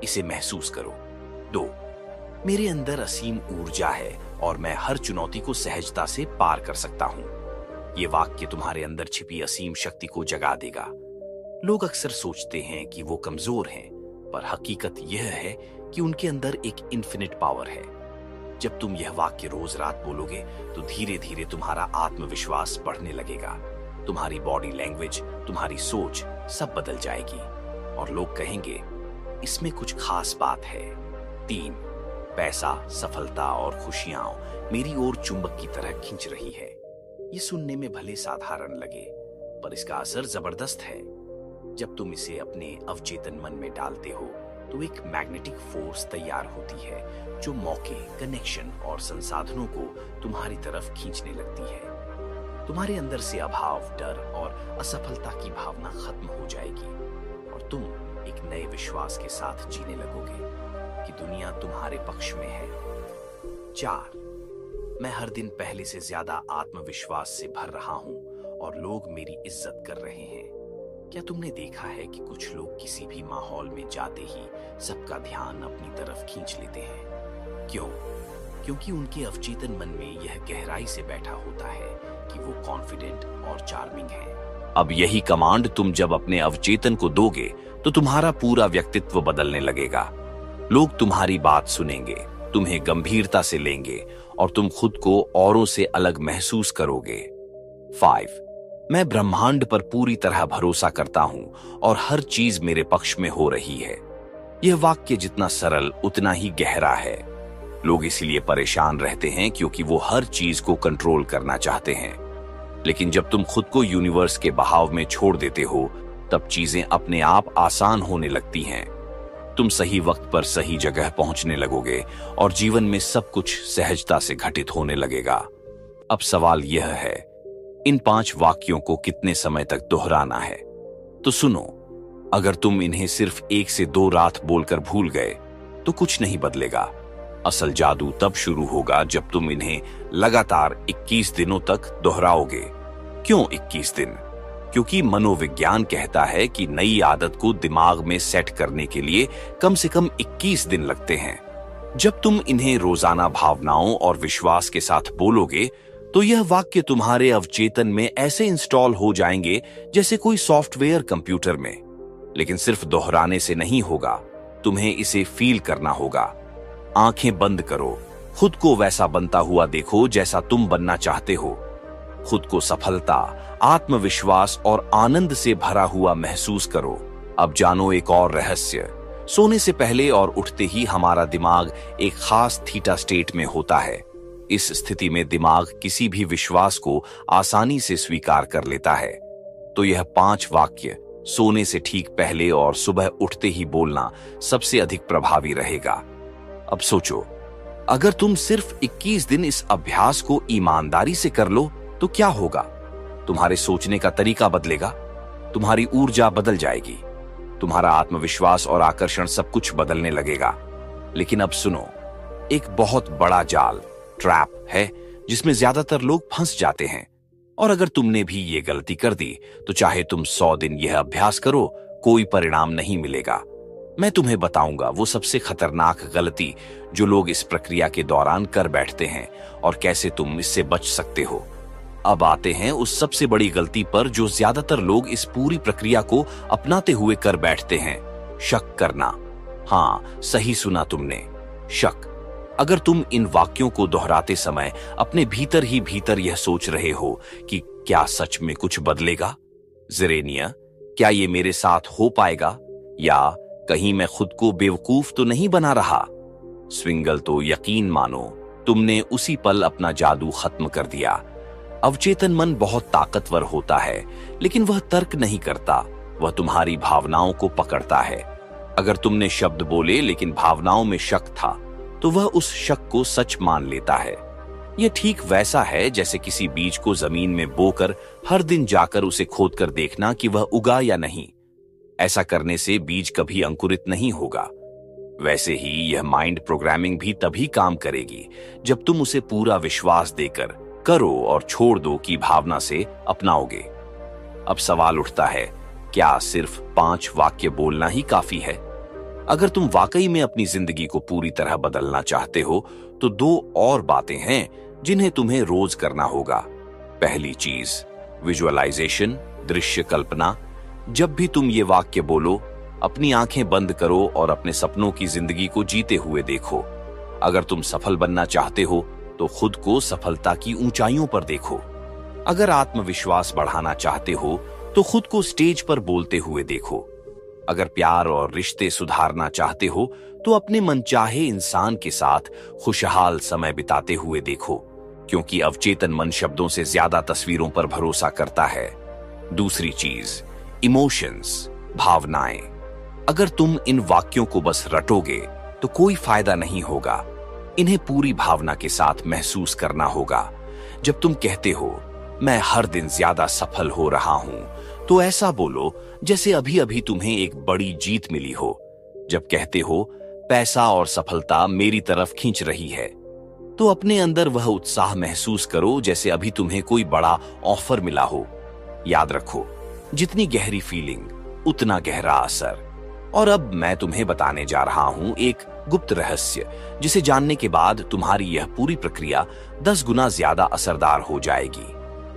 इसे महसूस करो। 2, मेरे अंदर असीम ऊर्जा है और मैं हर चुनौती को सहजता से पार कर सकता हूं। ये वाक्य तुम्हारे अंदर छिपी असीम शक्ति को जगा देगा। लोग अक्सर सोचते हैं कि वो कमजोर हैं, पर हकीकत यह है कि उनके अंदर एक इन्फिनिट पावर है। जब तुम यह वाक्य रोज रात बोलोगे तो धीरे धीरे तुम्हारा आत्मविश्वास बढ़ने लगेगा। तुम्हारी बॉडी लैंग्वेज, तुम्हारी सोच सब बदल जाएगी और लोग कहेंगे इसमें कुछ खास बात है। 3, पैसा, सफलता और खुशियां मेरी ओर चुंबक की तरह खींच रही है। ये सुनने में भले साधारण लगे, पर इसका असर जबरदस्त है। जब तुम इसे अपने अवचेतन मन में डालते हो तो एक मैग्नेटिक फोर्स तैयार होती है जो मौके, कनेक्शन और संसाधनों को तुम्हारी तरफ खींचने लगती है। तुम्हारे अंदर से अभाव, डर और असफलता की भावना खत्म हो जाएगी और तुम एक नए विश्वास के साथ जीने लगोगे कि दुनिया तुम्हारे पक्ष में है। 4, मैं हर दिन पहले से ज्यादा आत्मविश्वास से भर रहा हूं और लोग मेरी इज्जत कर रहे हैं। क्या तुमने देखा है कि कुछ लोग किसी भी माहौल में जाते ही सबका ध्यान अपनी तरफ खींच लेते हैं? क्यों? क्योंकि उनके अवचेतन मन में यह गहराई से बैठा होता है कि वो कॉन्फिडेंट और चार्मिंग है। अब यही कमांड तुम जब अपने अवचेतन को दोगे तो तुम्हारा पूरा व्यक्तित्व बदलने लगेगा। लोग तुम्हारी बात सुनेंगे, तुम्हें गंभीरता से लेंगे और तुम खुद को औरों से अलग महसूस करोगे। 5, मैं ब्रह्मांड पर पूरी तरह भरोसा करता हूं और हर चीज मेरे पक्ष में हो रही है। यह वाक्य जितना सरल उतना ही गहरा है। लोग इसीलिए परेशान रहते हैं क्योंकि वो हर चीज को कंट्रोल करना चाहते हैं। लेकिन जब तुम खुद को यूनिवर्स के बहाव में छोड़ देते हो तब चीजें अपने आप आसान होने लगती हैं। तुम सही वक्त पर सही जगह पहुंचने लगोगे और जीवन में सब कुछ सहजता से घटित होने लगेगा। अब सवाल यह है, इन 5 वाक्यों को कितने समय तक दोहराना है? तो सुनो, अगर तुम इन्हें सिर्फ 1 से 2 रात बोलकर भूल गए तो कुछ नहीं बदलेगा। असल जादू तब शुरू होगा जब तुम इन्हें लगातार 21 दिनों तक दोहराओगे। क्यों 21 दिन? क्योंकि मनोविज्ञान कहता है कि नई आदत को दिमाग में सेट करने के लिए कम से कम 21 दिन लगते हैं। जब तुम इन्हें रोजाना भावनाओं और विश्वास के साथ बोलोगे तो यह वाक्य तुम्हारे अवचेतन में ऐसे इंस्टॉल हो जाएंगे जैसे कोई सॉफ्टवेयर कंप्यूटर में। लेकिन सिर्फ दोहराने से नहीं होगा, तुम्हें इसे फील करना होगा। आंखें बंद करो, खुद को वैसा बनता हुआ देखो जैसा तुम बनना चाहते हो। खुद को सफलता, आत्मविश्वास और आनंद से भरा हुआ महसूस करो। अब जानो एक और रहस्य। सोने से पहले और उठते ही हमारा दिमाग एक खास थीटा स्टेट में होता है। इस स्थिति में दिमाग किसी भी विश्वास को आसानी से स्वीकार कर लेता है। तो यह 5 वाक्य सोने से ठीक पहले और सुबह उठते ही बोलना सबसे अधिक प्रभावी रहेगा। अब सोचो, अगर तुम सिर्फ 21 दिन इस अभ्यास को ईमानदारी से कर लो तो क्या होगा? तुम्हारे सोचने का तरीका बदलेगा, तुम्हारी ऊर्जा बदल जाएगी, तुम्हारा आत्मविश्वास और आकर्षण सब कुछ बदलने लगेगा। लेकिन अब सुनो, एक बहुत बड़ा जाल, ट्रैप है जिसमें ज्यादातर लोग फंस जाते हैं। और अगर तुमने भी ये गलती कर दी तो चाहे तुम 100 दिन यह अभ्यास करो, कोई परिणाम नहीं मिलेगा। मैं तुम्हें बताऊंगा वो सबसे खतरनाक गलती जो लोग इस प्रक्रिया के दौरान कर बैठते हैं और कैसे तुम इससे बच सकते हो। अब आते हैं उस सबसे बड़ी गलती पर जो ज्यादातर लोग इस पूरी प्रक्रिया को अपनाते हुए कर बैठते हैं, शक करना। हाँ, सही सुना तुमने, शक। अगर तुम इन वाक्यों को दोहराते समय अपने भीतर ही भीतर यह सोच रहे हो कि क्या सच में कुछ बदलेगा? ज़ेरेनिया, क्या ये मेरे साथ हो पाएगा? या कहीं मैं खुद को बेवकूफ तो नहीं बना रहा? स्विंगल, तो यकीन मानो तुमने उसी पल अपना जादू खत्म कर दिया। अवचेतन मन बहुत ताकतवर होता है, लेकिन वह तर्क नहीं करता, वह तुम्हारी भावनाओं को पकड़ता है। अगर तुमने शब्द बोले लेकिन भावनाओं में शक था तो वह उस शक को सच मान लेता है। यह ठीक वैसा है जैसे किसी बीज को जमीन में बोकर हर दिन जाकर उसे खोदकर देखना कि वह उगा या नहीं। ऐसा करने से बीज कभी अंकुरित नहीं होगा। वैसे ही यह माइंड प्रोग्रामिंग भी तभी काम करेगी जब तुम उसे पूरा विश्वास देकर करो और छोड़ दो की भावना से अपनाओगे। अब सवाल उठता है, क्या सिर्फ 5 वाक्य बोलना ही काफी है? अगर तुम वाकई में अपनी जिंदगी को पूरी तरह बदलना चाहते हो तो 2 और बातें हैं जिन्हें तुम्हें रोज करना होगा। पहली चीज, विजुअलाइजेशन, दृश्य कल्पना। जब भी तुम ये वाक्य बोलो, अपनी आंखें बंद करो और अपने सपनों की जिंदगी को जीते हुए देखो। अगर तुम सफल बनना चाहते हो तो खुद को सफलता की ऊंचाइयों पर देखो। अगर आत्मविश्वास बढ़ाना चाहते हो तो खुद को स्टेज पर बोलते हुए देखो। अगर प्यार और रिश्ते सुधारना चाहते हो तो अपने मनचाहे इंसान के साथ खुशहाल समय बिताते हुए देखो, क्योंकि अवचेतन मन शब्दों से ज्यादा तस्वीरों पर भरोसा करता है। दूसरी चीज, इमोशंस, भावनाएं। अगर तुम इन वाक्यों को बस रटोगे तो कोई फायदा नहीं होगा। इन्हें पूरी भावना के साथ महसूस करना होगा। जब तुम कहते हो मैं हर दिन ज्यादा सफल हो रहा हूं, तो ऐसा बोलो जैसे अभी अभी तुम्हें एक बड़ी जीत मिली हो। जब कहते हो पैसा और सफलता मेरी तरफ खींच रही है, तो अपने अंदर वह उत्साह महसूस करो जैसे अभी तुम्हें कोई बड़ा ऑफर मिला हो। याद रखो, जितनी गहरी फीलिंग उतना गहरा असर। और अब मैं तुम्हें बताने जा रहा हूं एक गुप्त रहस्य, जिसे जानने के बाद तुम्हारी यह पूरी प्रक्रिया 10 गुना ज्यादा असरदार हो जाएगी।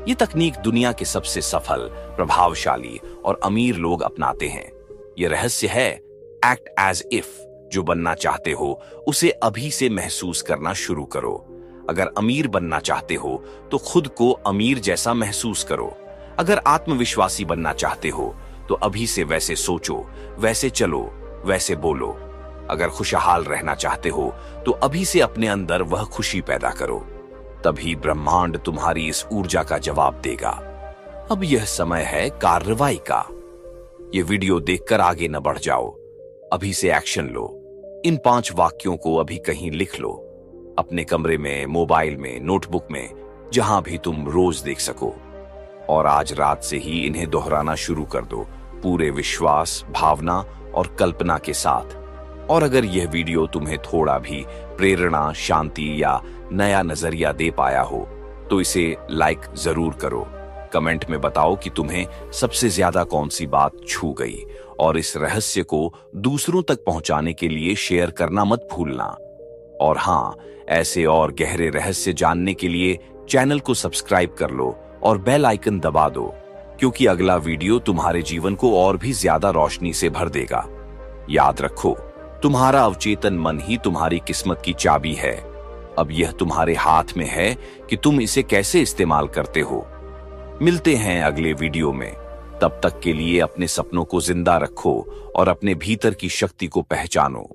ये तकनीक दुनिया के सबसे सफल, प्रभावशाली और अमीर लोग अपनाते हैं। ये रहस्य है एक्ट एज इफ। जो बनना चाहते हो उसे अभी से महसूस करना शुरू करो। अगर अमीर बनना चाहते हो तो खुद को अमीर जैसा महसूस करो। अगर आत्मविश्वासी बनना चाहते हो तो अभी से वैसे सोचो, वैसे चलो, वैसे बोलो। अगर खुशहाल रहना चाहते हो तो अभी से अपने अंदर वह खुशी पैदा करो। तभी ब्रह्मांड तुम्हारी इस ऊर्जा का जवाब देगा। अब यह समय है कार्रवाई का। ये वीडियो देखकर आगे न बढ़ जाओ, अभी से एक्शन लो। इन 5 वाक्यों को अभी कहीं लिख लो, अपने कमरे में, मोबाइल में, नोटबुक में, जहां भी तुम रोज देख सको। और आज रात से ही इन्हें दोहराना शुरू कर दो, पूरे विश्वास, भावना और कल्पना के साथ। और अगर यह वीडियो तुम्हें थोड़ा भी प्रेरणा, शांति या नया नजरिया दे पाया हो तो इसे लाइक जरूर करो। कमेंट में बताओ कि तुम्हें सबसे ज्यादा कौन सी बात छू गई, और इस रहस्य को दूसरों तक पहुंचाने के लिए शेयर करना मत भूलना। और हां, ऐसे और गहरे रहस्य जानने के लिए चैनल को सब्सक्राइब कर लो और बेल आइकन दबा दो, क्योंकि अगला वीडियो तुम्हारे जीवन को और भी ज्यादा रोशनी से भर देगा। याद रखो, तुम्हारा अवचेतन मन ही तुम्हारी किस्मत की चाबी है। अब यह तुम्हारे हाथ में है कि तुम इसे कैसे इस्तेमाल करते हो। मिलते हैं अगले वीडियो में। तब तक के लिए अपने सपनों को जिंदा रखो और अपने भीतर की शक्ति को पहचानो।